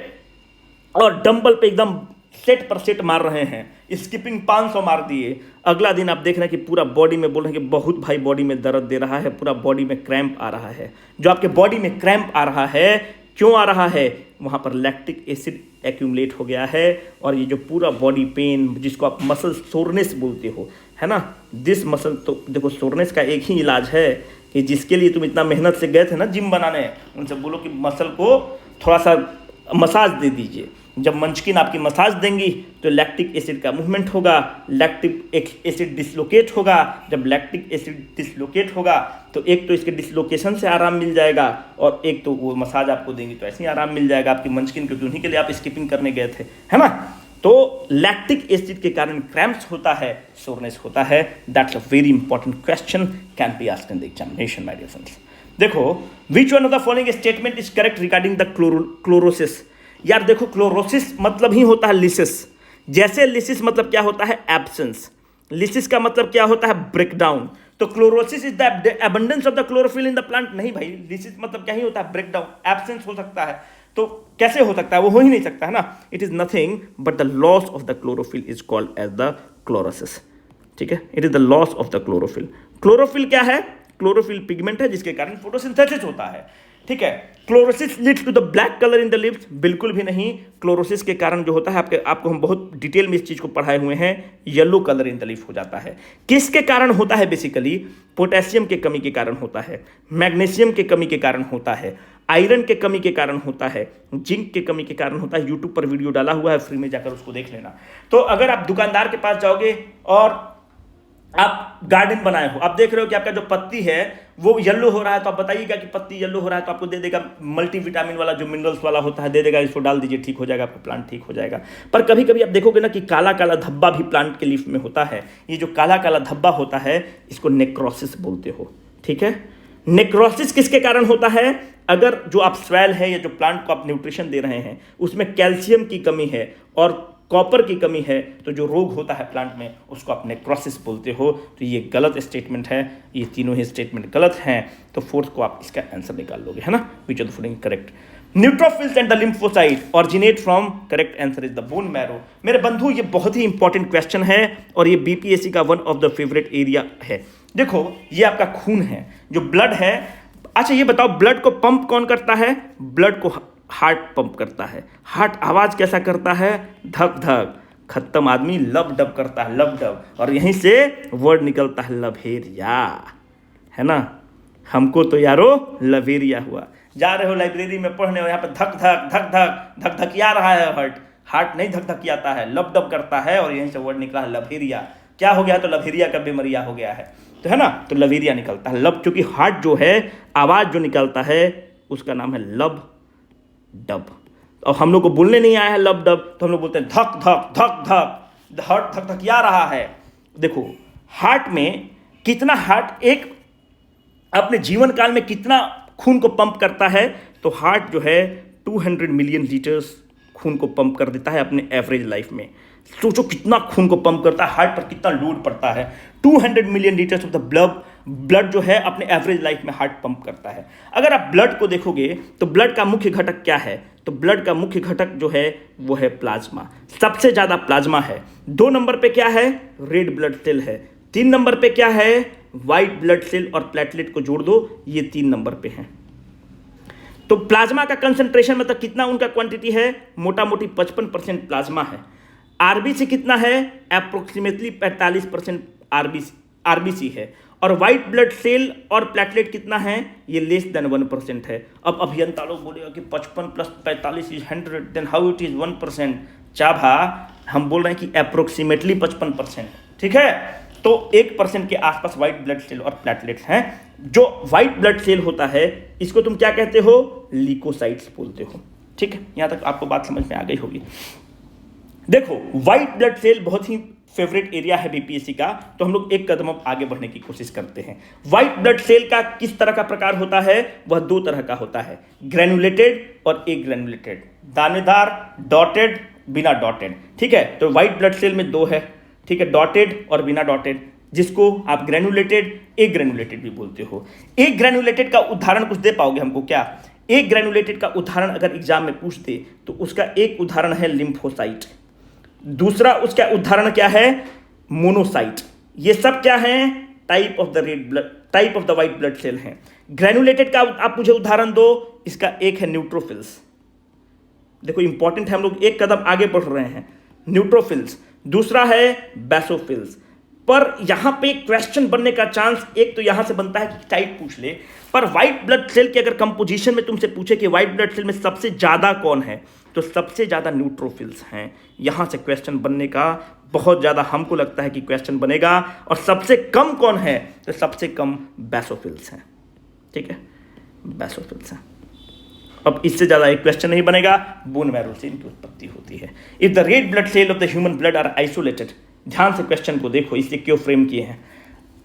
और डंबल पे एकदम सेट पर सेट मार रहे हैं, स्किपिंग 500 मार दिए। अगला दिन आप देख रहे हैं कि पूरा बॉडी में बोल रहे हैं कि बहुत भाई बॉडी में दर्द दे रहा है, पूरा बॉडी में क्रैम्प आ रहा है। जो आपके बॉडी में क्रैम्प आ रहा है, क्यों आ रहा है, वहाँ पर लैक्टिक एसिड एक्यूमुलेट हो गया है। और ये जो पूरा बॉडी पेन जिसको आप मसल सोरनेस बोलते हो, है ना, दिस मसल, तो देखो सोरनेस का एक ही इलाज है कि जिसके लिए तुम इतना मेहनत से गए थे ना जिम बनाने, उनसे बोलो कि मसल को थोड़ा सा मसाज दे दीजिए। जब मंचकिन आपकी मसाज देंगी तो लैक्टिक एसिड का मूवमेंट होगा, लैक्टिक एसिड डिसलोकेट होगा। जब लैक्टिक एसिड डिसलोकेट होगा तो एक तो इसके डिसलोकेशन से आराम मिल जाएगा और एक तो वो मसाज आपको देंगी तो ऐसे ही आराम मिल जाएगा आपकी मंचकिन, क्योंकि उन्हीं के लिए आप स्किपिंग करने गए थे, है ना। तो लैक्टिक एसिड के कारण क्रैम्प्स होता है, सोरनेस होता है। That's a very important question, can be asked in the examination my dear friends. देखो, which one of the following statement is correct regarding the chlorosis. यार देखो, क्लोरोसिस मतलब ही होता है लिसिस। जैसे लिसिस मतलब क्या होता है, एब्सेंस। लिसिस का मतलब क्या होता है, ब्रेकडाउन। तो chlorosis is the abundance of the chlorophyll in the plant. नहीं भाई, लिसिस मतलब क्या ही होता है, ब्रेकडाउन, एब्सेंस हो सकता है। तो कैसे हो सकता है, वो हो ही नहीं सकता है ना। It is nothing but the loss of the chlorophyll is called as the chlorosis. ठीक है, it is the loss of the chlorophyll. Chlorophyll क्या है, क्लोरोफिल पिगमेंट है जिसके कारण फोटोसिंथेसिस होता है। ठीक है, chlorosis leads to the black colour in the lips, बिल्कुल भी नहीं। क्लोरोसिस के कारण जो होता है, आपको हम बहुत डिटेल में इस चीज को पढ़ाए हुए हैं, yellow colour in the lips हो जाता है। किसके कारण होता है, बेसिकली पोटेशियम के कमी के कारण होता है, मैग्नीशियम के कमी के कारण होता है, आयरन के कमी के कारण होता है, जिंक के कमी के कारण होता है। यूट्यूब पर वीडियो डाला हुआ है, फ्री में जाकर उसको देख लेना। तो अगर आप दुकानदार के पास जाओगे और आप गार्डन बनाए हो, आप देख रहे हो कि आपका जो पत्ती है वो येलो हो रहा है, तो आप बताइएगा कि पत्ती येलो हो रहा है, तो आपको दे देगा मल्टीविटामिन वाला जो मिनरल्स वाला होता है, दे देगा, इसको डाल दीजिए, ठीक हो जाएगा, आपका प्लांट ठीक हो जाएगा। पर कभी कभी आप देखोगे ना कि काला काला धब्बा भी प्लांट के लीफ में होता है। ये जो काला काला धब्बा होता है, इसको नेक्रोसिस बोलते हो। ठीक है, नेक्रोसिस किसके कारण होता है, अगर जो आप सॉइल है या जो प्लांट को आप न्यूट्रिशन दे रहे हैं उसमें कैल्शियम की कमी है और कॉपर की कमी है, तो जो रोग होता है प्लांट में उसको आप नेक्रोसिस बोलते हो। तो ये गलत स्टेटमेंट है, ये तीनों ही स्टेटमेंट गलत हैं। तो फोर्थ को आप इसका आंसर निकाल लोगे, है ना। विच of the following correct. Neutrophils and the lymphocyte originate from, correct answer is the bone marrow. मेरे बंधु, ये बहुत ही इंपॉर्टेंट क्वेश्चन है और ये बीपीएससी का one of the favourite area है। देखो, ये आपका खून है, जो ब्लड है। अच्छा ये बताओ, ब्लड को पंप कौन करता है, ब्लड को हार्ट पंप करता है। हार्ट आवाज कैसा करता है, धक धक। खत्म आदमी लब डब करता है, लब डब, और यहीं से वर्ड निकलता है लभेरिया, है ना। हमको तो यारो लवेरिया हुआ। जा रहे हो लाइब्रेरी में पढ़ने, हो यहाँ पे धक धक धक धक धक धकिया रहा है हार्ट, हार्ट नहीं धक धकियाता है, लब डब करता है, और यहीं से वर्ड निकला है लभेरिया। क्या हो गया, तो लभेरिया का बीमारिया हो गया है, तो है ना। तो लवेरिया निकलता है, लब, क्योंकि हार्ट जो है आवाज जो निकलता है उसका नाम है लब डब। और हम लोग को बोलने नहीं आया है लब डब, तो हम लोग बोलते हैं धक धक धक धक, हार्ट धक धकिया रहा है। देखो, हार्ट में कितना, हार्ट एक अपने जीवन काल में कितना खून को पंप करता है, तो हार्ट जो है 200 मिलियन लीटर्स खून को पंप कर देता है अपने एवरेज लाइफ में। सोचो कितना खून को पंप करता है, हार्ट पर कितना लोड पड़ता है। 200 million litres of the blood जो है अपने एवरेज लाइफ में हार्ट पंप करता है। अगर आप ब्लड को देखोगे तो ब्लड का मुख्य घटक क्या है, तो ब्लड का मुख्य घटक जो है वो है प्लाज्मा। सबसे ज्यादा प्लाज्मा है। 2 नंबर पे क्या है, रेड ब्लड सेल है। 3 नंबर पे क्या है, व्हाइट ब्लड सेल, और प्लेटलेट को जोड़ दो, ये 3 नंबर पे हैं। तो प्लाज्मा का कंसंट्रेशन मतलब कितना उनका क्वांटिटी है, मोटा मोटी 55% प्लाज्मा है। आरबीसी कितना है, अप्रोक्सीमेटली 45% आरबीसी है। और व्हाइट ब्लड सेल और प्लेटलेट कितना है, ये लेस देन 1% है। अब अभियंता लोग बोलेगा कि 55 + 45 is 100, then how it is 1%। चाभा, हम बोल रहे हैं कि अप्रोक्सीमेटली 55%, ठीक है। तो 1% के आसपास व्हाइट ब्लड सेल और प्लेटलेट्स हैं। जो व्हाइट ब्लड सेल होता है इसको तुम क्या कहते हो, ल्यूकोसाइट्स बोलते हो। ठीक है, यहां तक आपको बात समझ में आ गई होगी। देखो, व्हाइट ब्लड सेल बहुत ही फेवरेट एरिया है बीपीएससी का, तो हम लोग एक कदम अब आगे बढ़ने की कोशिश करते हैं। व्हाइट ब्लड सेल का किस तरह का प्रकार होता है, वह 2 तरह का होता है, ग्रेनुलेटेड और एग्रेनुलेटेड, दानेदार, डॉटेड, बिना डॉटेड। ठीक है, तो व्हाइट ब्लड सेल में 2 है, ठीक है, डॉटेड और बिना डॉटेड, जिसको आप ग्रेनुलेटेड, एग्रेनुलेटेड भी बोलते हो। एक ग्रेनुलेटेड का उदाहरण कुछ दे पाओगे हमको क्या? एक ग्रेनुलेटेड का उदाहरण अगर एग्जाम में पूछ दे तो उसका एक उदाहरण है लिम्फोसाइट, दूसरा उसका उदाहरण क्या है, मोनोसाइट। ये सब क्या है, type of the red blood, type of the white blood cell हैं। ग्रेनुलेटेड का आप मुझे उदाहरण दो, इसका एक है न्यूट्रोफिल्स। देखो इंपॉर्टेंट है, हम लोग एक कदम आगे बढ़ रहे हैं। न्यूट्रोफिल्स, दूसरा है बेसोफिल्स। पर यहां पे क्वेश्चन बनने का चांस एक तो यहां से बनता है कि टाइप पूछ ले, पर व्हाइट ब्लड सेल की अगर कंपोजिशन में तुमसे पूछे कि व्हाइट ब्लड सेल में सबसे ज्यादा कौन है, तो सबसे ज़्यादा न्यूट्रोफिल्स हैं। यहाँ से क्वेश्चन बनने का बहुत ज़्यादा हमको लगता है कि क्वेश्चन बनेगा। और सबसे कम कौन है? तो सबसे कम बेसोफिल्स हैं। ठीक है, बेसोफिल्स हैं। अब इससे ज़्यादा एक क्वेश्चन नहीं बनेगा। बोन मैरो से इनकी उत्पत्ति होती है। If the red blood cell of the human blood are isolated, ध्यान से क्वेश्चन को देखो, इसलिए क्यों फ्रेम किए हैं,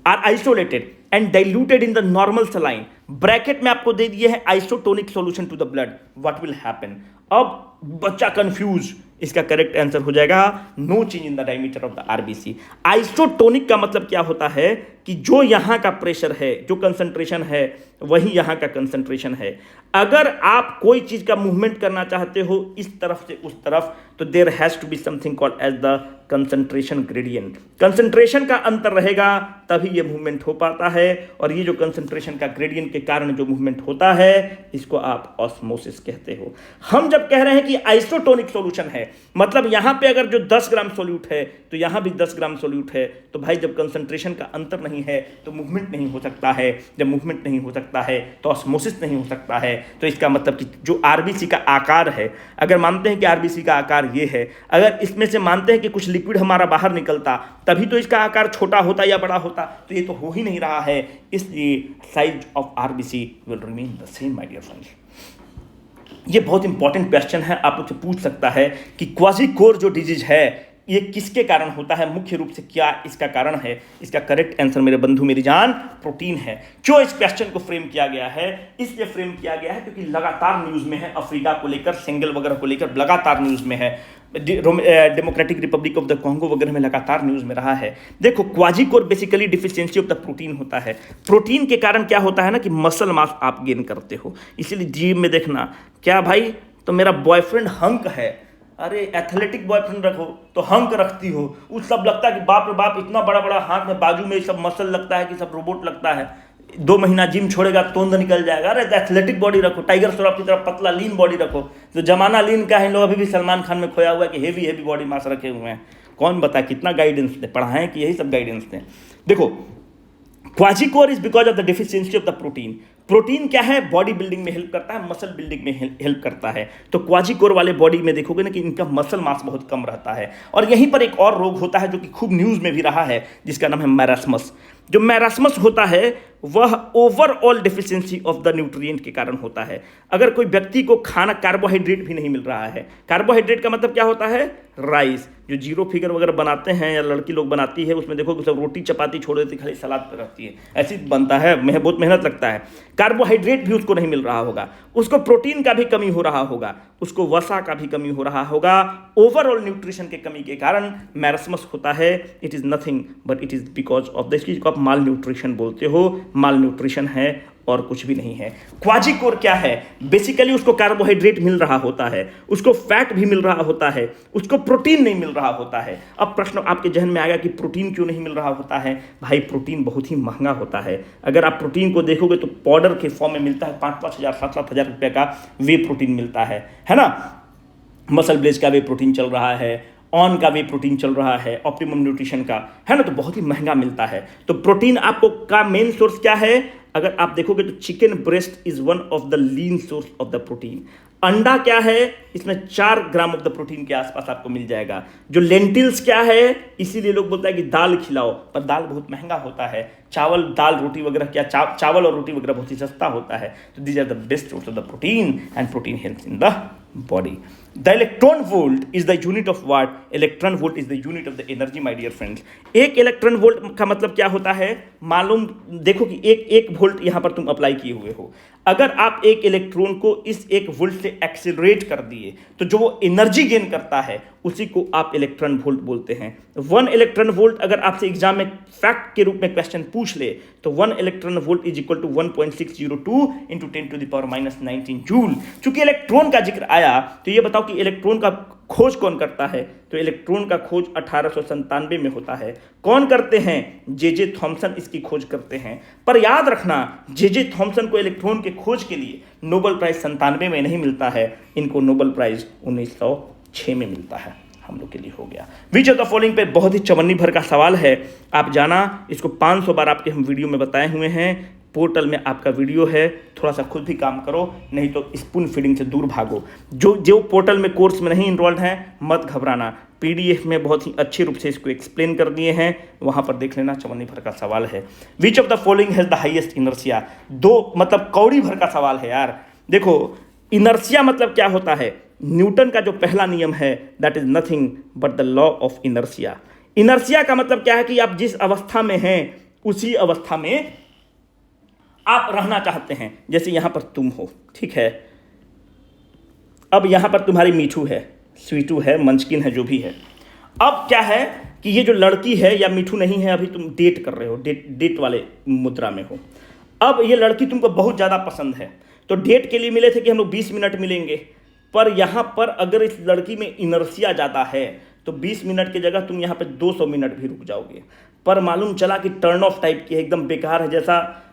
are isolated and diluted in the normal saline, bracket में आपको दे दिए है isotonic solution to the blood, what will happen? अब बच्चा कंफ्यूज, इसका करेक्ट आंसर हो जाएगा no change in the diameter of the RBC. Isotonic का मतलब क्या होता है कि जो यहां का प्रेशर है, जो कंसंट्रेशन है, वही यहां का कंसंट्रेशन है। अगर आप कोई चीज का मूवमेंट करना चाहते हो इस तरफ से उस तरफ, तो there has to be something called as the concentration gradient. Concentration का अंतर रहेगा तभी ये मूवमेंट हो पाता है, और ये जो कंसंट्रेशन का ग्रेडियंट के कारण जो मूवमेंट होता है इसको आप ऑस्मोसिस कहते हो। हम जब कह रहे हैं कि आइसोटोनिक सॉल्यूशन है, मतलब यहां पे अगर जो 10 ग्राम सॉल्यूट है तो यहां भी 10 ग्राम सॉल्यूट है, तो भाई जब कंसंट्रेशन का अंतर नहीं है तो मूवमेंट नहीं हो सकता है। जब मूवमेंट नहीं हो सकता है तो ऑस्मोसिस नहीं हो सकता है। तो इसका मतलब कि जो आरबीसी का आकार है, अगर मानते हैं कि आरबीसी का आकार ये है, अगर इसमें से मानते हैं कि कुछ लिक्विड हमारा बाहर निकलता तभी तो इसका आकार छोटा होता या बड़ा होता, तो ये तो हो ही नहीं रहा है, इसलिए size of RBC will remain the same my dear friends. ये बहुत इंपॉर्टेंट क्वेश्चन है, आप मुझसे पूछ सकता है कि क्वाजीकोर जो डिजीज है ये किसके कारण होता है, मुख्य रूप से क्या इसका कारण है? इसका करेक्ट आंसर मेरे बंधु मेरी जान प्रोटीन है। क्यों इस क्वेश्चन को फ्रेम किया गया है? इसलिए फ्रेम किया गया है क्योंकि लगातार न्यूज में है, अफ्रीका को लेकर, सेंगल वगैरह को लेकर लगातार न्यूज में है, democratic republic of the Congo वगैरह में लगातार न्यूज में रहा है। देखो, kwashiorkor basically deficiency of the protein होता है। प्रोटीन के कारण क्या होता है ना कि मसल मास आप गेन करते हो। इसीलिए जिम में देखना, क्या भाई तो मेरा बॉयफ्रेंड हंक है, अरे एथलेटिक बॉयफ्रेंड रखो तो हंक रखती हो, उस सब लगता है कि बाप रे बाप इतना बड़ा बड़ा हाथ में बाजू में सब मसल लगता है कि सब रोबोट लगता है। 2 महीना जिम छोड़ेगा तोंद निकल जाएगा। अरे एथलेटिक बॉडी रखो, टाइगर श्रॉफ की तरफ पतला लीन बॉडी रखो। तो जमाना लीन का है, लोग अभी भी सलमान खान में खोया हुआ है कि हेवी हेवी बॉडी मास रखे हुए हैं। कौन बता कितना गाइडेंस दे, पढ़ाएं कि यही सब गाइडेंस दें। देखो, kwashiorkor is because of the deficiency of the protein. Protein क्या है? बॉडी बिल्डिंग में हेल्प करता है, मसल बिल्डिंग में हेल्प करता है। तो क्वाजीकोर वाले बॉडी में देखोगे ना कि इनका मसल मास बहुत कम रहता है। और यहीं पर एक और रोग होता है जो कि खूब न्यूज में भी रहा है, जिसका नाम है मैरास्मस। जो मैरास्मस होता है वह overall deficiency of the nutrient के कारण होता है। अगर कोई व्यक्ति को खाना कार्बोहाइड्रेट भी नहीं मिल रहा है, कार्बोहाइड्रेट का मतलब क्या होता है? राइस, जो जीरो फिगर वगैरह बनाते हैं या लड़की लोग बनाती है, उसमें देखो कि सब रोटी चपाती छोड़ देती, खाली सलाद पे रहती है, ऐसी बनता है, बहुत मेहनत लगता है। कार्बोहाइड्रेट भी उसको नहीं मिल रहा होगा, उसको प्रोटीन का भी कमी हो रहा होगा, उसको वसा का भी कमी हो रहा होगा। ओवरऑल न्यूट्रिशन के कमी के कारण मैरास्मस होता है। It is nothing but it is because of this चीज को आप माल न्यूट्रिशन बोलते हो। माल न्यूट्रिशन है और कुछ भी नहीं है। क्वाजीकोर क्या है? बेसिकली उसको कार्बोहाइड्रेट मिल रहा होता है, उसको फैट भी मिल रहा होता है, उसको प्रोटीन नहीं मिल रहा होता है। अब प्रश्न आपके जहन में आएगा कि प्रोटीन क्यों नहीं मिल रहा होता है? भाई प्रोटीन बहुत ही महंगा होता है। अगर आप प्रोटीन को देखोगे तो पाउडर के फॉर्म में मिलता है, 5-5 हज़ार 7-7 हज़ार रुपये का वे प्रोटीन मिलता है ना। मसल ब्लेज का वे प्रोटीन चल रहा है, ऑन का वे प्रोटीन चल रहा है, ऑप्टिमम न्यूट्रिशन का, है ना, तो बहुत ही महंगा मिलता है। तो प्रोटीन आपको का मेन सोर्स क्या है? अगर आप देखोगे तो chicken breast is one of the lean source of the protein. अंडा क्या है? इसमें 4 ग्राम ऑफ द प्रोटीन के आसपास आपको मिल जाएगा। जो लेंटिल्स क्या है? इसीलिए लोग बोलते हैं कि दाल खिलाओ, पर दाल बहुत महंगा होता है। चावल, दाल, रोटी वगैरह क्या चावल और रोटी वगैरह बहुत ही सस्ता होता है। तो these are the best source of the protein and protein helps in the body. The electron volt is the unit of what? Electron volt is the unit of the energy my dear friends. एक electron volt का मतलब क्या होता है? मालूम देखो कि एक वोल्ट यहां पर तुम अप्लाई किए हुए हो। अगर आप एक इलेक्ट्रॉन को इस 1 वोल्ट से एक्सेलरेट कर दिए तो जो वो एनर्जी गेन करता है उसी को आप इलेक्ट्रॉन वोल्ट बोलते हैं। 1 इलेक्ट्रॉन वोल्ट अगर आपसे एग्जाम में फैक्ट के रूप में क्वेश्चन पूछ ले तो 1 electron volt is equal to 1.602 into 10⁻⁹ joule. चूंकि इलेक्ट्रॉन का जिक्र आया तो ये बताओ कि इलेक्ट्रॉन का खोज कौन करता है? तो इलेक्ट्रॉन का खोज 1897 में होता है। कौन करते हैं? जे थॉमसन इसकी खोज करते हैं। पर याद रखना, जे थॉमसन को इलेक्ट्रॉन के खोज के लिए नोबेल प्राइज 97 में नहीं मिलता है, इनको नोबेल प्राइज 1906 में मिलता है। हम लोग के लिए हो गया। विच ऑफ द फॉलोइंग पे बहुत ही चवन्नी भर का सवाल है, आप जाना, इसको 500 बार आपके हम वीडियो में बताए हुए हैं। पोर्टल में आपका वीडियो है, थोड़ा सा खुद भी काम करो, नहीं तो स्पून फीडिंग से दूर भागो। जो जो पोर्टल में कोर्स में नहीं इन्वॉल्व हैं, मत घबराना, पीडीएफ में बहुत ही अच्छे रूप से इसको एक्सप्लेन कर दिए हैं, वहाँ पर देख लेना। चवन्नी भर का सवाल है, विच of the following has the highest inertia. दो मतलब कौड़ी भर का सवाल है यार। देखो इनर्शिया मतलब क्या होता है, न्यूटन का जो पहला नियम है that is nothing but the law of inertia. Inertia का मतलब क्या है कि आप जिस अवस्था में हैं उसी अवस्था में आप रहना चाहते हैं। जैसे यहां पर तुम हो, ठीक है, अब यहां पर तुम्हारी मीठू है, स्वीटू है, मंचकिन है, जो भी है। अब क्या है कि ये जो लड़की है या मीठू नहीं है, अभी तुम डेट कर रहे हो, डेट वाले मुद्रा में हो। अब ये लड़की तुमको बहुत ज़्यादा पसंद है, तो डेट के लिए मिले थे कि हम लोग 20 मिनट मिलेंगे, पर यहाँ पर अगर इस लड़की में इनर्शिया ज़्यादा है तो 20 मिनट की जगह तुम यहाँ पे 200 मिनट भी रुक जाओगे। पर मालूम चला कि टर्न ऑफ टाइप की है, एकदम बेकार है,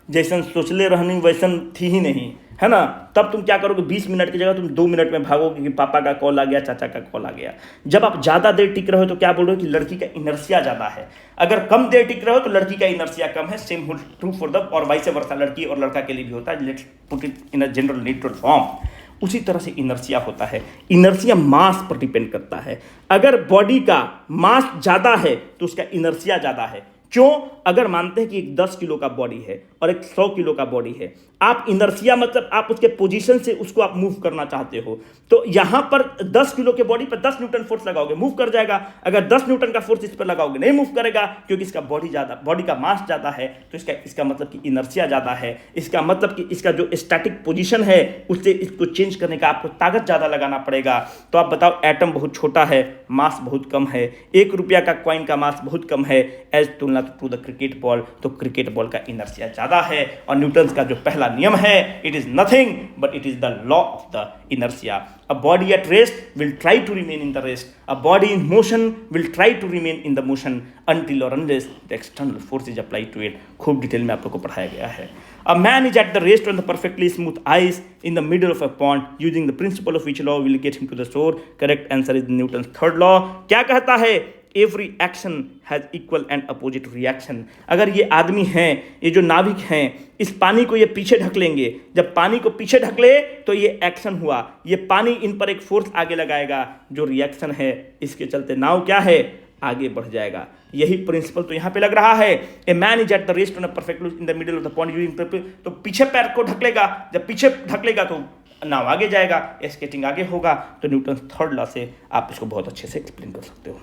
जैसन सोचले रहनी वैसन थी ही नहीं, है ना। तब तुम क्या करोगे, 20 मिनट की जगह तुम 2 मिनट में भागोगे कि पापा का कॉल आ गया, चाचा का कॉल आ गया। जब आप ज़्यादा देर टिक रहे हो तो क्या बोल रहे हो कि लड़की का इनर्शिया ज़्यादा है। अगर कम देर टिक रहे हो तो लड़की का इनर्शिया कम है। सेम ट्रू फॉर द और वाइस वर्सा, लड़की और लड़का के लिए भी होता है। Let's put it in a general neutral form. उसी तरह से इनर्शिया होता है। इनर्शिया मास पर डिपेंड करता है। अगर बॉडी का मास ज़्यादा है तो उसका इनर्शिया ज़्यादा है। क्यों? अगर मानते हैं कि एक 10 किलो का बॉडी है और एक 100 किलो का बॉडी है, आप इनर्शिया मतलब आप उसके पोजीशन से उसको आप मूव करना चाहते हो, तो यहां पर 10 किलो के बॉडी पर 10 न्यूटन फोर्स लगाओगे, मूव कर जाएगा। अगर 10 न्यूटन का फोर्स इस पर लगाओगे, नहीं मूव करेगा, क्योंकि इसका बॉडी का मास ज़्यादा है। तो इसका मतलब कि इनर्शिया ज़्यादा है। इसका मतलब कि इसका जो स्टैटिक पोजीशन है उससे इसको चेंज करने का आपको ताकत ज़्यादा लगाना पड़ेगा। तो आप बताओ, एटम बहुत छोटा है, मास बहुत कम है, 1 रुपया का कॉइन का मास बहुत कम है एज तुलना टू द क्रिकेट बॉल। तो क्रिकेट बॉल का इनर्शिया ज़्यादा है। और न्यूटन का जो पहला नियम है, it is nothing but it is the law of the inertia. A body at rest will try to remain in the rest, a body in motion will try to remain in the motion until or unless the external force is applied to it। खूब detail में आप लोग को पढ़ाया गया है। A man is at the rest on the perfectly smooth ice in the middle of a pond, using the principle of which law will get him to the shore। Correct answer is Newton's third law। क्या कहता है? Every action has equal and opposite reaction। अगर ये आदमी हैं, ये जो नाविक हैं, इस पानी को ये पीछे ढक लेंगे, जब पानी को पीछे ढक ले तो ये एक्शन हुआ, ये पानी इन पर एक फोर्स आगे लगाएगा, जो रिएक्शन है, इसके चलते नाव क्या है, आगे बढ़ जाएगा। यही प्रिंसिपल तो यहाँ पे लग रहा है। A man is at the rest on a perfect in the middle of the pond using, तो पीछे पैर को ढक लेगा, जब पीछे ढक लेगा तो नाव आगे जाएगा, स्केटिंग आगे होगा। तो न्यूटन थर्ड लॉ से आप इसको बहुत अच्छे से एक्सप्लेन कर सकते हो।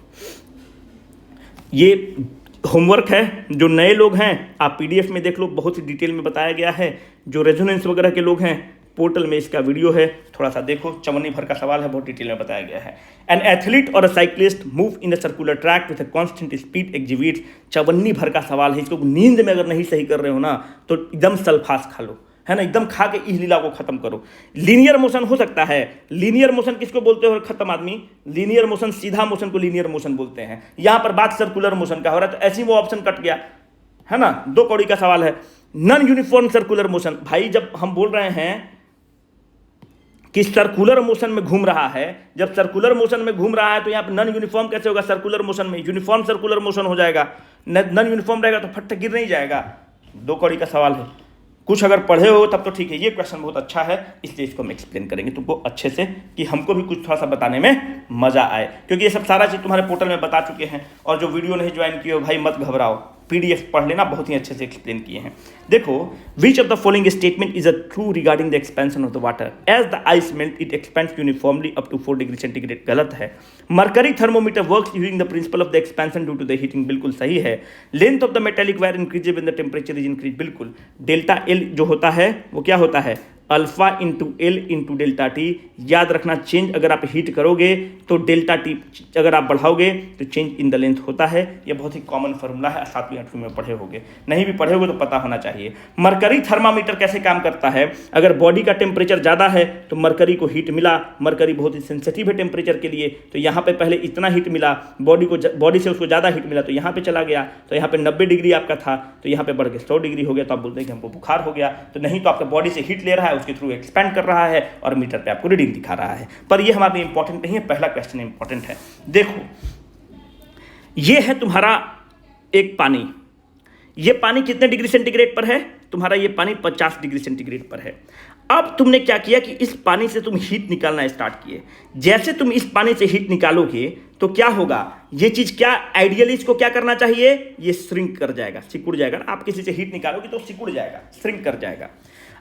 ये होमवर्क है, जो नए लोग हैं आप पीडीएफ में देख लो, बहुत ही डिटेल में बताया गया है। जो रेजोनेंस वगैरह के लोग हैं, पोर्टल में इसका वीडियो है, थोड़ा सा देखो, चवन्नी भर का सवाल है, बहुत डिटेल में बताया गया है। एन एथलीट और a cyclist move in a circular track with a constant speed exhibits. चवन्नी भर का सवाल है, इसको नींद में अगर नहीं सही कर रहे हो ना तो एकदम सल्फास खा लो, है ना, एकदम खा के इस लीला को खत्म करो। लीनियर मोशन हो सकता है। लीनियर मोशन किसको बोलते हो खत्म आदमी? लीनियर मोशन, सीधा मोशन को लीनियर मोशन बोलते हैं। यहां पर बात सर्कुलर मोशन का हो रहा है, तो ऐसी वो ऑप्शन कट गया, है ना। 2 कौड़ी का सवाल है। नॉन यूनिफॉर्म सर्कुलर मोशन, भाई जब हम बोल रहे हैं कि सर्कुलर मोशन में घूम रहा है, जब सर्कुलर मोशन में घूम रहा है तो यहाँ पर नॉन यूनिफॉर्म कैसे होगा? सर्कुलर मोशन में यूनिफॉर्म सर्कुलर मोशन हो जाएगा। नॉन यूनिफॉर्म रहेगा तो फट गिर नहीं जाएगा। 2 कौड़ी का सवाल है। कुछ अगर पढ़े हो तब तो ठीक है, ये क्वेश्चन बहुत अच्छा है, इसलिए इसको हम एक्सप्लेन करेंगे तुमको अच्छे से, कि हमको भी कुछ थोड़ा सा बताने में मजा आए, क्योंकि ये सब सारा चीज़ तुम्हारे पोर्टल में बता चुके हैं। और जो वीडियो नहीं ज्वाइन किए हो भाई मत घबराओ, पीडीएफ पढ़ लेना, बहुत ही अच्छे से एक्सप्लेन किए हैं। देखो, which of the following statement is a true regarding the expansion of the water? As the ice melt it expands uniformly up to 4 degree centigrade. गलत है। Mercury thermometer works using the principle of the expansion due to the heating. बिल्कुल सही है। Length of the metallic wire increases when the temperature is increase. बिल्कुल। Delta L जो होता है वो क्या होता है? Alpha into L into delta T. याद रखना, चेंज अगर आप हीट करोगे तो डेल्टा टी अगर आप बढ़ाओगे तो चेंज इन द लेंथ होता है। ये बहुत ही कॉमन फार्मूला है, 7वीं 8वीं में पढ़े होगे, नहीं भी पढ़े होगे तो पता होना चाहिए। मरकरी थर्मामीटर कैसे काम करता है? अगर बॉडी का टेम्परेचर ज़्यादा है तो मरकरी को हीट मिला, मरकरी बहुत ही सेंसिटिव है टेम्परेचर के लिए, तो यहाँ पे पहले इतना हीट मिला, बॉडी से उसको ज़्यादा हीट मिला तो यहाँ पे चला गया, तो यहाँ पे 90 डिग्री आपका था तो यहाँ पे बढ़ के 100 डिग्री हो गया, तो आप बोलते हैं कि हमको बुखार हो गया। तो नहीं, तो आपका बॉडी से हीट ले रहा है, उसके थ्रू एक्सपेंड कर रहा है और मीटर पे आपको रीडिंग दिखा रहा है। पर ये हमारे लिए इंपॉर्टेंट नहीं है, पहला क्वेश्चन इंपॉर्टेंट है। देखो, ये है तुम्हारा एक पानी, ये पानी कितने डिग्री सेंटीग्रेड पर है? तुम्हारा ये पानी 50 डिग्री सेंटीग्रेड पर है। अब तुमने क्या किया कि इस पानी से तुम हीट निकालना स्टार्ट किए। जैसे तुम इस पानी से हीट निकालोगे तो क्या होगा, ये चीज क्या आइडियली इसको क्या करना चाहिए, ये श्रिंक कर जाएगा, सिकुड़ जाएगा ना। आप किसी से हीट निकालोगे तो सिकुड़ जाएगा, श्रिंक कर जाएगा।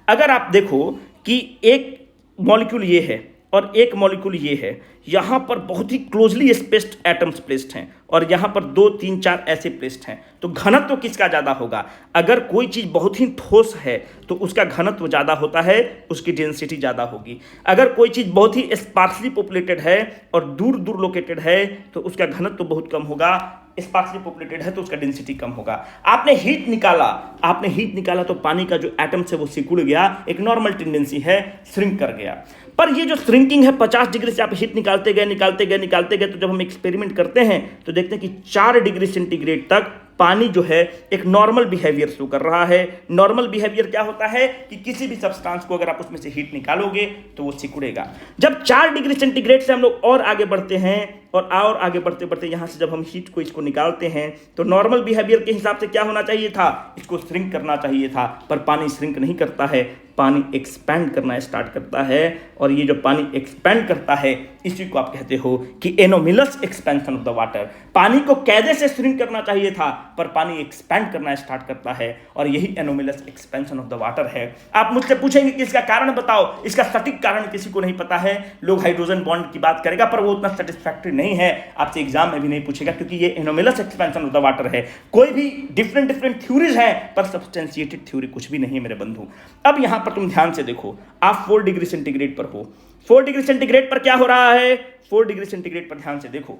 अगर आप देखो कि एक मॉलिक्यूल ये है और एक मॉलिक्यूल ये है, यहां पर बहुत ही क्लोजली स्पेस्ड एटम्स प्लेस्ड हैं और यहां पर 2 3 4 ऐसे प्लेस्ड हैं, तो घनत्व तो किसका ज्यादा होगा? अगर कोई चीज बहुत ही ठोस है तो उसका घनत्व ज्यादा होता है, उसकी डेंसिटी ज्यादा होगी। अगर कोई चीज बहुत ही स्पार्सली पॉपुलेटेड है और दूर दूर लोकेटेड है तो उसका घनत्व तो बहुत कम होगा, स्पार्सली पॉपुलेटेड है तो उसका डेंसिटी कम होगा। आपने हीट निकाला तो पानी का जो एटम्स है वो सिकुड़ गया, एक नॉर्मल टेंडेंसी है, श्रिंक कर गया। पर ये जो श्रिंकिंग है 50 डिग्री से आप हीट निकालते गए, तो जब हम एक्सपेरिमेंट करते हैं तो देखते हैं कि 4 डिग्री सेंटीग्रेड तक पानी जो है एक नॉर्मल बिहेवियर शो कर रहा है। नॉर्मल बिहेवियर क्या होता है कि किसी भी सब्सटेंस को अगर आप उसमें से हीट निकालोगे तो वो सिकुड़ेगा। जब 4 डिग्री सेंटीग्रेड से हम लोग और आगे बढ़ते हैं और आगे बढ़ते बढ़ते यहां से जब हम हीट को इसको निकालते हैं तो नॉर्मल बिहेवियर के हिसाब से क्या होना चाहिए था, इसको श्रिंक करना चाहिए था, पर पानी श्रिंक नहीं करता है, पानी एक्सपैंड करना स्टार्ट करता है। और ये जो पानी एक्सपैंड करता है इसी को आप कहते हो कि anomalous expansion of the water. पानी को कैदे से श्रिंक करना चाहिए था पर पानी एक्सपैंड करना स्टार्ट करता है और यही anomalous expansion of the water है। आप मुझसे पूछेंगे कि इसका कारण बताओ, इसका सटीक कारण किसी को नहीं पता है। लोग हाइड्रोजन बॉन्ड की बात करेगा पर वो उतना सेटिस्फैक्टरी नहीं है, आपसे एग्जाम में भी नहीं पूछेगा क्योंकि ये anomalous expansion of the water है। कोई भी डिफरेंट थ्योरीज है पर सब्सटेंशिएटेड थ्योरी कुछ भी नहीं है मेरे बंधु। अब यहां पर तुम ध्यान से देखो, आप 4 डिग्री सेंटीग्रेड पर हो। 4 डिग्री सेंटीग्रेड पर क्या हो रहा है? 4 डिग्री सेंटीग्रेड पर ध्यान से देखो,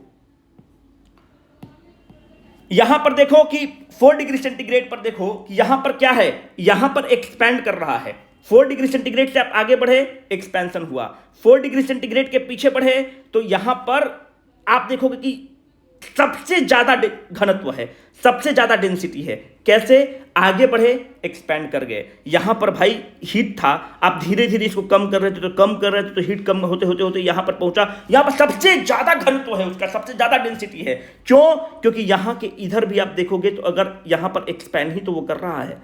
यहां पर देखो कि 4 डिग्री सेंटीग्रेड पर देखो कि यहां पर क्या है, यहां पर एक्सपैंड कर रहा है। 4 डिग्री सेंटीग्रेड से आप आगे बढ़े, एक्सपेंशन हुआ। 4 डिग्री सेंटीग्रेड के पीछे बढ़े तो यहां पर आप देखोगे कि सबसे ज्यादा घनत्व है, सबसे ज्यादा डेंसिटी है। कैसे? आगे बढ़े, एक्सपैंड कर गए। यहां पर भाई हीट था, आप धीरे धीरे इसको कम कर रहे थे तो हीट कम होते होते यहां पर पहुंचा। यहां पर सबसे ज्यादा घनत्व है, उसका सबसे ज्यादा डेंसिटी है। क्यों? क्योंकि यहां के इधर भी आप देखोगे तो अगर यहां पर एक्सपैंड ही तो वो कर रहा है,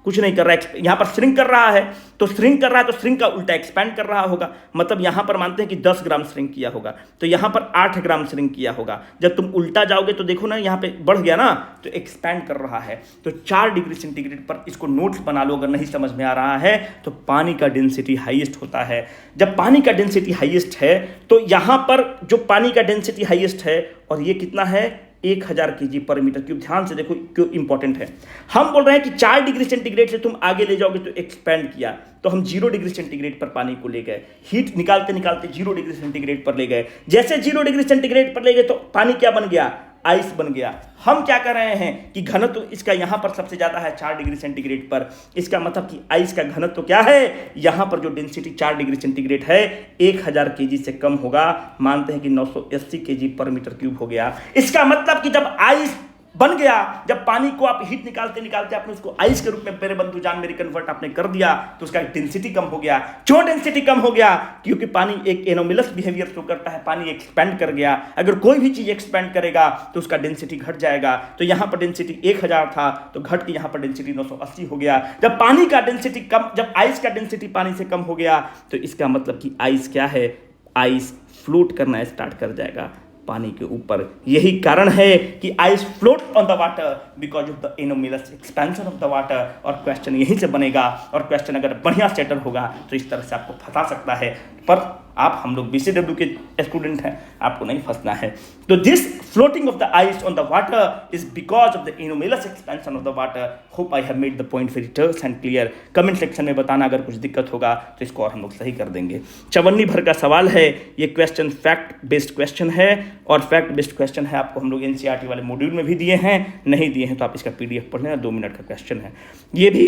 कुछ नहीं कर रहा है, यहां पर श्रिंक कर रहा है। तो श्रिंक कर रहा है तो श्रिंक का उल्टा एक्सपैंड कर रहा होगा। मतलब यहां पर मानते हैं कि 10 ग्राम श्रिंक किया होगा तो यहां पर 8 ग्राम श्रिंक किया होगा। जब तुम उल्टा जाओगे तो देखो ना, यहां पे बढ़ गया ना, तो एक्सपैंड कर रहा है। तो 4 डिग्री सेंटीग्रेड पर इसको नोट्स बना लो अगर नहीं समझ में आ रहा है तो पानी का डेंसिटी हाईएस्ट होता है। जब पानी का डेंसिटी हाईएस्ट है तो यहां पर जो पानी का डेंसिटी हाईएस्ट है और ये कितना है, 1000 kg पर मीटर क्यूब। ध्यान से देखो क्यों इंपॉर्टेंट है। हम बोल रहे हैं कि 4 डिग्री सेंटीग्रेड से तुम आगे ले जाओगे तो एक्सपैंड किया, तो हम 0 डिग्री सेंटीग्रेड पर पानी को ले गए, हीट निकालते निकालते 0 डिग्री सेंटीग्रेड पर ले गए। जैसे 0 डिग्री सेंटीग्रेड पर ले गए तो पानी क्या बन गया, आइस बन गया। हम क्या कर रहे हैं कि घनत्व इसका यहां पर सबसे ज्यादा है 4 डिग्री सेंटीग्रेड पर, इसका मतलब कि आइस का घनत्व क्या है, यहां पर जो डेंसिटी 4 डिग्री सेंटीग्रेड है 1000 kg से कम होगा। मानते हैं कि 980 kg पर मीटर क्यूब हो गया। इसका मतलब कि जब आइस बन गया, जब पानी को आप हीट निकालते निकालते आपने उसको आइस के रूप में मेरे बंधु जान मेरी कन्वर्ट आपने कर दिया तो उसका डेंसिटी कम हो गया। क्यों डेंसिटी कम हो गया? क्योंकि पानी एक एनोमिलस बिहेवियर शो करता है, पानी एक्सपैंड कर गया। अगर कोई भी चीज एक्सपैंड करेगा तो उसका डेंसिटी घट जाएगा। तो यहां पर डेंसिटी 1000 था तो घट के यहां पर डेंसिटी 980 हो गया। जब पानी का डेंसिटी कम, जब आइस का डेंसिटी पानी से कम हो गया तो इसका मतलब कि आइस क्या है, आइस फ्लोट करना स्टार्ट कर जाएगा पानी के ऊपर। यही कारण है कि ice float on the water because of the anomalous expansion of the water. और क्वेश्चन यहीं से बनेगा और क्वेश्चन अगर बढ़िया सेटल होगा तो इस तरह से आपको फंसा सकता है। पर आप हम लोग BCW के स्टूडेंट हैं, आपको नहीं फंसना है। तो this floating of the ice on the water is because of the anomalous expansion of the water. Hope I have made the point very terse and clear. Comment section में बताना अगर कुछ दिक्कत होगा तो इसको और हम लोग सही कर देंगे। 54 भर का सवाल है ये, क्वेश्चन फैक्ट बेस्ड क्वेश्चन है और फैक्ट बेस्ड क्वेश्चन है आपको हम लोग NCERT वाले मॉड्यूल में भी दिए हैं, नहीं दिए हैं तो आप इसका PDF पढ़ लेना, 2 मिनट का क्वेश्चन है। ये भी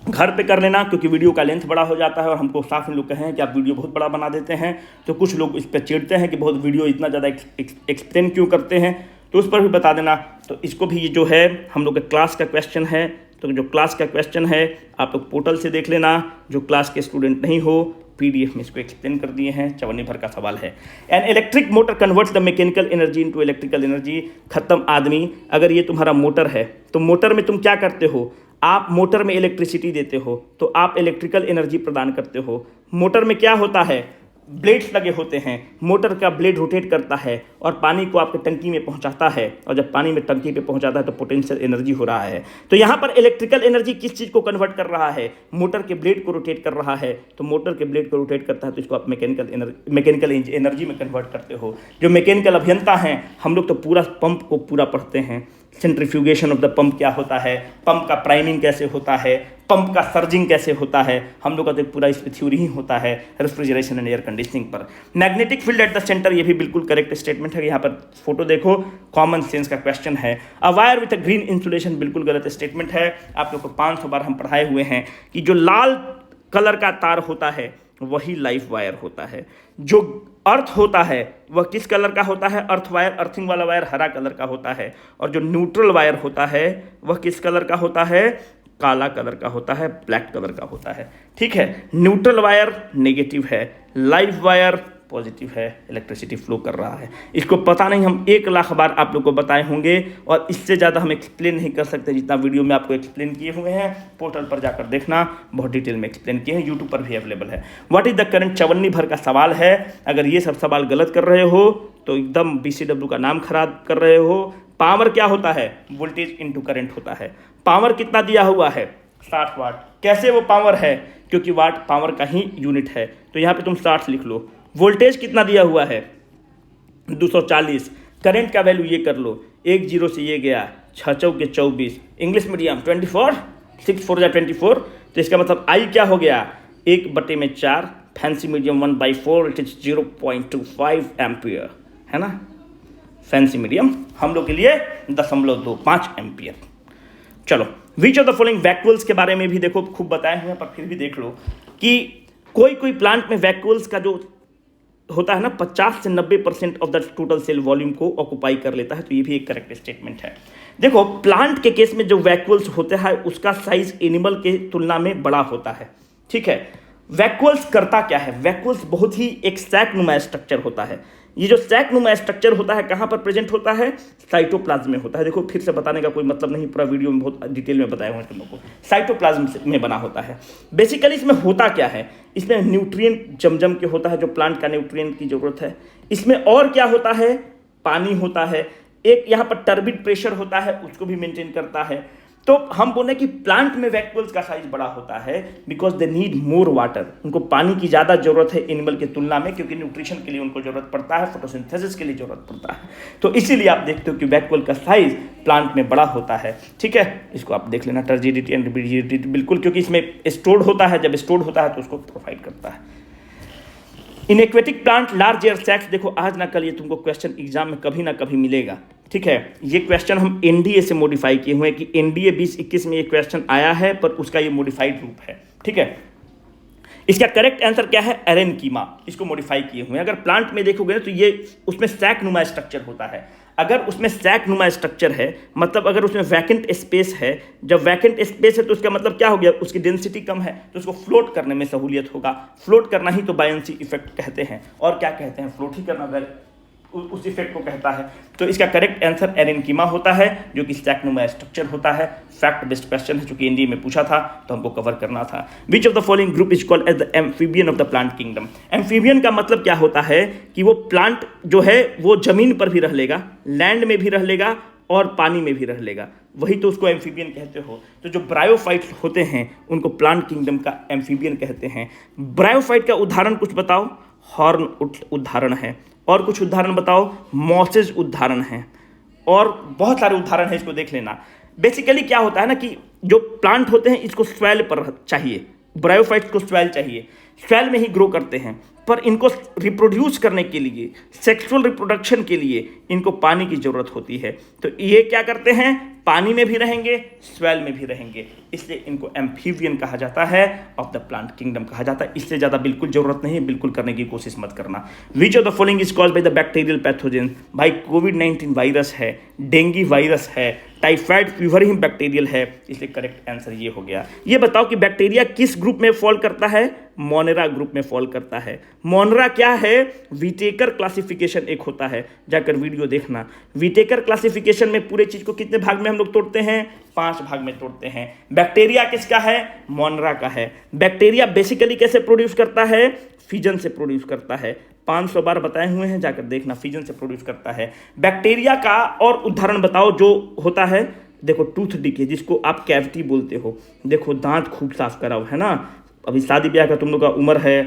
घर पे कर लेना क्योंकि वीडियो का लेंथ बड़ा हो जाता है और हमको साफ इन लोग कहे हैं कि आप वीडियो बहुत बड़ा बना देते हैं, तो कुछ लोग इस पर चिढ़ते हैं कि बहुत वीडियो इतना ज़्यादा एक्सप्लेन क्यों करते हैं, तो उस पर भी बता देना। तो इसको भी जो है हम लोग का क्लास का क्वेश्चन है, तो जो क्लास का क्वेश्चन है आप लोग पोर्टल से देख लेना। जो क्लास के स्टूडेंट नहीं हो PDF में इसको एक्सप्लेन कर दिए हैं। चवन्नी भर का सवाल है। An electric motor converts the mechanical energy into electrical energy. खत्म आदमी। अगर ये तुम्हारा मोटर है तो मोटर में तुम क्या करते हो? आप मोटर में इलेक्ट्रिसिटी देते हो तो आप इलेक्ट्रिकल एनर्जी प्रदान करते हो। मोटर में क्या होता है? ब्लेड्स लगे होते हैं, मोटर का ब्लेड रोटेट करता है और पानी को आपके टंकी में पहुंचाता है, और जब पानी में टंकी पे पहुंचाता है तो पोटेंशियल एनर्जी हो रहा है। तो यहाँ पर इलेक्ट्रिकल एनर्जी किस चीज़ को कन्वर्ट कर रहा है? मोटर के ब्लेड को रोटेट कर रहा है। तो मोटर के ब्लेड को रोटेट करता है तो इसको आप मैकेनिकल एनर्जी में कन्वर्ट करते हो। जो मैकेनिकल अभियंता हैं, हम लोग तो पूरा पंप को पूरा पढ़ते हैं। सेंट्रीफ्यूगेशन ऑफ द पंप क्या होता है, पंप का प्राइमिंग कैसे होता है, पंप का सर्जिंग कैसे होता है, हम लोग का तो पूरा इस पर थ्योरी ही होता है रेफ्रिजरेशन एंड एयर कंडीशनिंग पर। Magnetic field at the centre, ये भी बिल्कुल करेक्ट स्टेटमेंट है। यहाँ पर फोटो देखो, कॉमन सेंस का क्वेश्चन है। A wire with a green insulation, बिल्कुल गलत स्टेटमेंट है। आप लोग को 500 बार हम पढ़ाए हुए हैं कि जो लाल कलर का तार होता है वही लाइफ वायर होता है। जो अर्थ होता है वह किस कलर का होता है? अर्थ वायर, अर्थिंग वाला वायर हरा कलर का होता है। और जो न्यूट्रल वायर होता है वह किस कलर का होता है? काला कलर का होता है, ब्लैक कलर का होता है। ठीक है, न्यूट्रल वायर नेगेटिव है, लाइव वायर पॉजिटिव है, इलेक्ट्रिसिटी फ्लो कर रहा है। इसको पता नहीं, हम 1,00,000 बार आप लोग को बताए होंगे और इससे ज़्यादा हम एक्सप्लेन नहीं कर सकते जितना वीडियो में आपको एक्सप्लेन किए हुए हैं। पोर्टल पर जाकर देखना, बहुत डिटेल में एक्सप्लेन किए हैं, यूट्यूब पर भी अवेलेबल है। व्हाट इज द करंट, चवन्नी भर का सवाल है। अगर ये सब सवाल गलत कर रहे हो तो एकदम BCW का नाम खराब कर रहे हो। पावर क्या होता है? वोल्टेज इंटू करंट होता है। पावर कितना दिया हुआ है? 60 वाट। कैसे वो पावर है? क्योंकि वाट पावर का ही यूनिट है, तो यहाँ पे तुम 60 लिख लो। वोल्टेज कितना दिया हुआ है? 240। करंट का वैल्यू ये कर लो, 1 0 से ये गया, 6 चौके 24, इंग्लिश मीडियम 24, 6 4 जा 24। तो इसका मतलब आई क्या हो गया? 1/4, fancy medium 1/4, it is 0.25 ampere, है ना। फैंसी मीडियम हम लोग के लिए 0.25 एम्पियर। चलो, विच ऑफ द फॉलोइंग वैक्यूल्स के बारे में भी देखो, खूब बताए हुए हैं पर फिर भी देख लो कि कोई प्लांट में वैक्यूल्स का जो होता है ना 50 से 90% of the total sale volume को ऑक्युपाई कर लेता है। तो ये भी एक करेक्ट स्टेटमेंट है। देखो, प्लांट के केस में जो वैक्यूल्स होते हैं उसका साइज एनिमल के तुलना में बड़ा होता है। ठीक है, वैक्यूल्स करता क्या है? वैक्यूल्स बहुत ही एक सैक नुमा स्ट्रक्चर होता है। ये जो सैक नुमा स्ट्रक्चर होता है कहाँ पर प्रेजेंट होता है? साइटोप्लाज्म में होता है। देखो, फिर से बताने का कोई मतलब नहीं, पूरा वीडियो में बहुत डिटेल में बताया हुआ है तुम लोग को। साइटोप्लाज्म में बना होता है। बेसिकली इसमें होता क्या है? इसमें न्यूट्रिएंट जम के होता है, जो प्लांट का न्यूट्रिएंट की जरूरत है। इसमें और क्या होता है? पानी होता है। एक यहाँ पर टर्बिड प्रेशर होता है, उसको भी मेंटेन करता है। तो हम बोले कि प्लांट में वैक्यूल्स का साइज बड़ा होता है because they need more water. उनको पानी की ज़्यादा जरूरत है एनिमल की तुलना में, क्योंकि न्यूट्रिशन के लिए उनको जरूरत पड़ता है, फोटोसिंथेसिस के लिए जरूरत पड़ता है। तो इसीलिए आप देखते हो कि वैक्यूल का साइज प्लांट में बड़ा होता है। ठीक है, इसको आप देख लेना, टर्जिडिटी एंड रिजिडिटी, बिल्कुल, क्योंकि इसमें स्टोर्ड होता है। जब स्टोर्ड होता है तो उसको प्रोवाइड करता है। In aquatic plant large air sacs, देखो आज ना कल ये तुमको क्वेश्चन एग्जाम में कभी ना कभी मिलेगा। ठीक है, ये क्वेश्चन हम NDA से मॉडिफाई किए हुए हैं कि NDA 2021 में ये क्वेश्चन आया है, पर उसका ये मॉडिफाइड रूप है। ठीक है, इसका करेक्ट आंसर क्या है? एरेनकीमा। इसको मॉडिफाई किए हुए हैं। अगर प्लांट में देखोगे ना तो ये उसमें सैक नुमा स्ट्रक्चर होता है। अगर उसमें सैक नुमा स्ट्रक्चर है, मतलब अगर उसमें वैकेंट स्पेस है, जब वैकेंट स्पेस है तो उसका मतलब क्या हो गया? उसकी डेंसिटी कम है, तो उसको फ्लोट करने में सहूलियत होगा। फ्लोट करना ही तो बायंसी इफेक्ट कहते हैं, और क्या कहते हैं? फ्लोट ही करना उस इफेक्ट को कहता है। तो इसका करेक्ट आंसर एरेनकीमा होता है, जो कि सैक नुमा स्ट्रक्चर होता है। फैक्ट बेस्ड क्वेश्चन है, जो कि NDA में पूछा था तो हमको कवर करना था। Which of the following group is called as the amphibian of the plant kingdom? Amphibian का मतलब क्या होता है कि वो प्लांट जो है वो जमीन पर भी रह लेगा, लैंड में भी रह लेगा और पानी में भी रह लेगा, वही तो उसको एम्फीबियन कहते हो। तो जो ब्रायोफाइट होते हैं उनको प्लांट किंगडम का एम्फीबियन कहते हैं। ब्रायोफाइट का उदाहरण कुछ बताओ? हॉर्न उदाहरण है, और कुछ उदाहरण बताओ? मॉसेज उदाहरण है, और बहुत सारे उदाहरण है, इसको देख लेना। बेसिकली क्या होता है ना कि जो प्लांट होते हैं इसको स्वेल पर चाहिए, ब्रायोफाइट्स को स्वेल चाहिए, स्वेल में ही ग्रो करते हैं, पर इनको रिप्रोड्यूस करने के लिए, सेक्सुअल रिप्रोडक्शन के लिए इनको पानी की जरूरत होती है। तो ये क्या करते हैं? पानी में भी रहेंगे, स्वेल में भी रहेंगे, इसलिए इनको एम्फीबियन कहा जाता है, ऑफ द प्लांट किंगडम कहा जाता है। इससे ज़्यादा बिल्कुल जरूरत नहीं है, बिल्कुल करने की कोशिश मत करना। विच of the following is caused by the bacterial pathogen? भाई कोविड-19 वायरस है, डेंगू वायरस है, टाइफाइड फीवर ही बैक्टीरियल है, इसलिए करेक्ट आंसर ये हो गया। ये बताओ कि बैक्टीरिया किस ग्रुप में फॉल करता है? मोनेरा ग्रुप में फॉल करता है। मोनेरा क्या है? विटेकर क्लासिफिकेशन एक होता है, जाकर वीडियो देखना। विटेकर क्लासिफिकेशन में पूरे चीज को कितने भाग में हम लोग तोड़ते हैं? 5 भाग में तोड़ते हैं। बैक्टीरिया किसका है? मोनेरा का है। बैक्टीरिया बेसिकली कैसे प्रोड्यूस करता है? फिजन से प्रोड्यूस करता है। 500 बार बताए हुए हैं, जाकर देखना, फिजन से प्रोड्यूस करता है। बैक्टीरिया का और उदाहरण बताओ जो होता है। देखो टूथ डिके, जिसको आप कैविटी बोलते हो। देखो दांत खूब साफ कराओ, है ना। अभी शादी ब्याह का तुम लोग का उम्र है,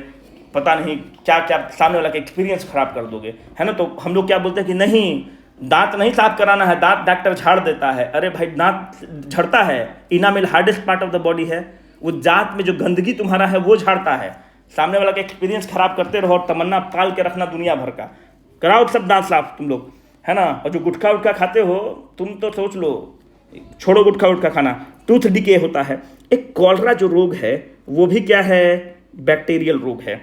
पता नहीं क्या क्या सामने वाला का एक्सपीरियंस खराब कर दोगे, है ना। तो हम लोग क्या बोलते हैं कि नहीं, दांत नहीं साफ कराना है, दांत डॉक्टर झाड़ देता है। अरे भाई, दांत झड़ता है, enamel hardest part of the body है, वो दांत में जो गंदगी तुम्हारा है वो झाड़ता है। सामने वाला का एक्सपीरियंस खराब करते रहो और तमन्ना पाल के रखना दुनिया भर का। कराओ सब दांत साफ तुम लोग, है ना। और जो गुटखा उटखा खाते हो तुम, तो सोच लो, छोड़ो गुटखा उटखा खाना। टूथ डिके होता है। एक कॉलरा जो रोग है वो भी क्या है? बैक्टीरियल रोग है।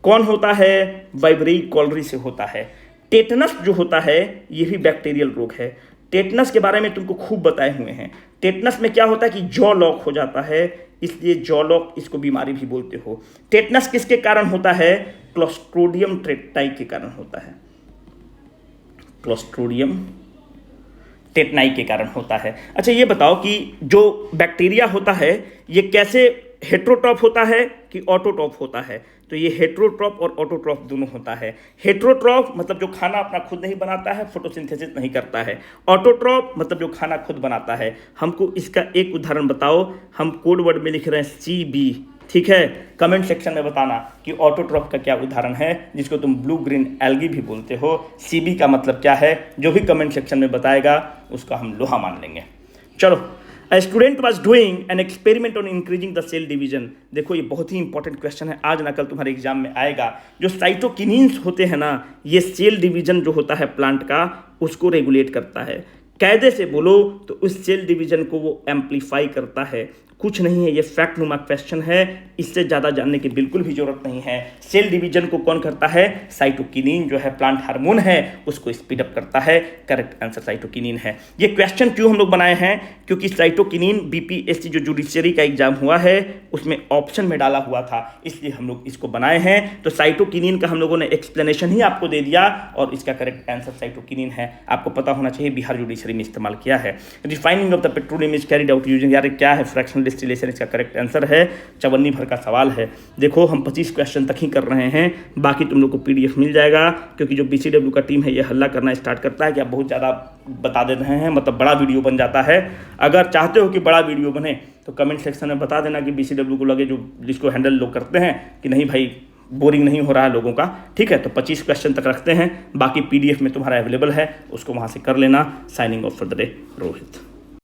कौन होता है? वाइब्रेई कॉलरी से होता है। टेटनस जो होता है ये भी बैक्टीरियल रोग है। टेटनस के बारे में तुमको खूब बताए हुए हैं। टेटनस में क्या होता है कि जॉ लॉक हो जाता है, इसलिए जॉ लॉक इसको बीमारी भी बोलते हो। टेटनस किसके कारण होता है? क्लोस्ट्रीडियम टेटनाई के कारण होता है। क्लोस्ट्रीडियम टेटनाई के कारण होता है। अच्छा ये बताओ कि जो बैक्टीरिया होता है ये कैसे हेट्रोट्रॉफ होता है कि ऑटोट्रॉफ होता है? तो ये हेट्रोट्रॉफ और ऑटोट्रॉफ दोनों होता है। हेट्रोट्रॉफ मतलब जो खाना अपना खुद नहीं बनाता है, फोटोसिंथेसिस नहीं करता है। ऑटोट्रॉफ मतलब जो खाना खुद बनाता है। हमको इसका एक उदाहरण बताओ। हम कोड वर्ड में लिख रहे हैं CB, ठीक है। कमेंट सेक्शन में बताना कि ऑटोट्रॉफ का क्या उदाहरण है, जिसको तुम ब्लू ग्रीन एल्गी भी बोलते हो। CB का मतलब क्या है? जो भी कमेंट सेक्शन में बताएगा उसका हम लोहा मान लेंगे। चलो, A student was doing an experiment on increasing the cell division। देखो ये बहुत ही इंपॉर्टेंट क्वेश्चन है, आज ना कल तुम्हारे एग्जाम में आएगा। जो साइटोकिनिन्स होते हैं ना, ये सेल डिवीजन जो होता है प्लांट का, उसको रेगुलेट करता है। कायदे से बोलो तो उस सेल डिवीजन को वो एम्पलीफाई करता है। कुछ नहीं है, ये फैक्ट नुमा क्वेश्चन है, इससे ज़्यादा जानने की बिल्कुल भी जरूरत नहीं है। सेल डिवीजन को कौन करता है? साइटोकिनिन जो है प्लांट हार्मोन है, उसको स्पीड अप करता है। करेक्ट आंसर साइटोकिनिन है। ये क्वेश्चन क्यों हम लोग बनाए हैं? क्योंकि साइटोकिनिन BPSC जो जुडिशियरी का एग्जाम हुआ है उसमें ऑप्शन में डाला हुआ था, इसलिए हम लोग इसको बनाए हैं। तो साइटोकिनिन का हम लोगों ने एक्सप्लेनेशन ही आपको दे दिया और इसका करेक्ट आंसर साइटोकिनिन है। आपको पता होना चाहिए, बिहार जुडिशियरी में इस्तेमाल किया है। Refining of the petroleum is carried out using, यार क्या है? फ्रैक्शनल डिस्टिलेशन इसका करेक्ट आंसर है। 54 भर का सवाल है। देखो हम 25 क्वेश्चन तक ही कर रहे हैं, बाकी तुम लोग को PDF मिल जाएगा। क्योंकि जो BCW का टीम है ये हल्ला करना स्टार्ट करता है कि आप बहुत ज़्यादा बता दे रहे हैं, मतलब बड़ा वीडियो बन जाता है। अगर चाहते हो कि बड़ा वीडियो बने तो कमेंट सेक्शन में बता देना कि BCW को लगे, जो जिसको हैंडल लोग करते हैं, कि नहीं भाई बोरिंग नहीं हो रहा है लोगों का, ठीक है। तो 25 क्वेश्चन तक रखते हैं, बाकी PDF में तुम्हारा अवेलेबल है, उसको वहाँ से कर लेना। Signing off for the day, Rohit.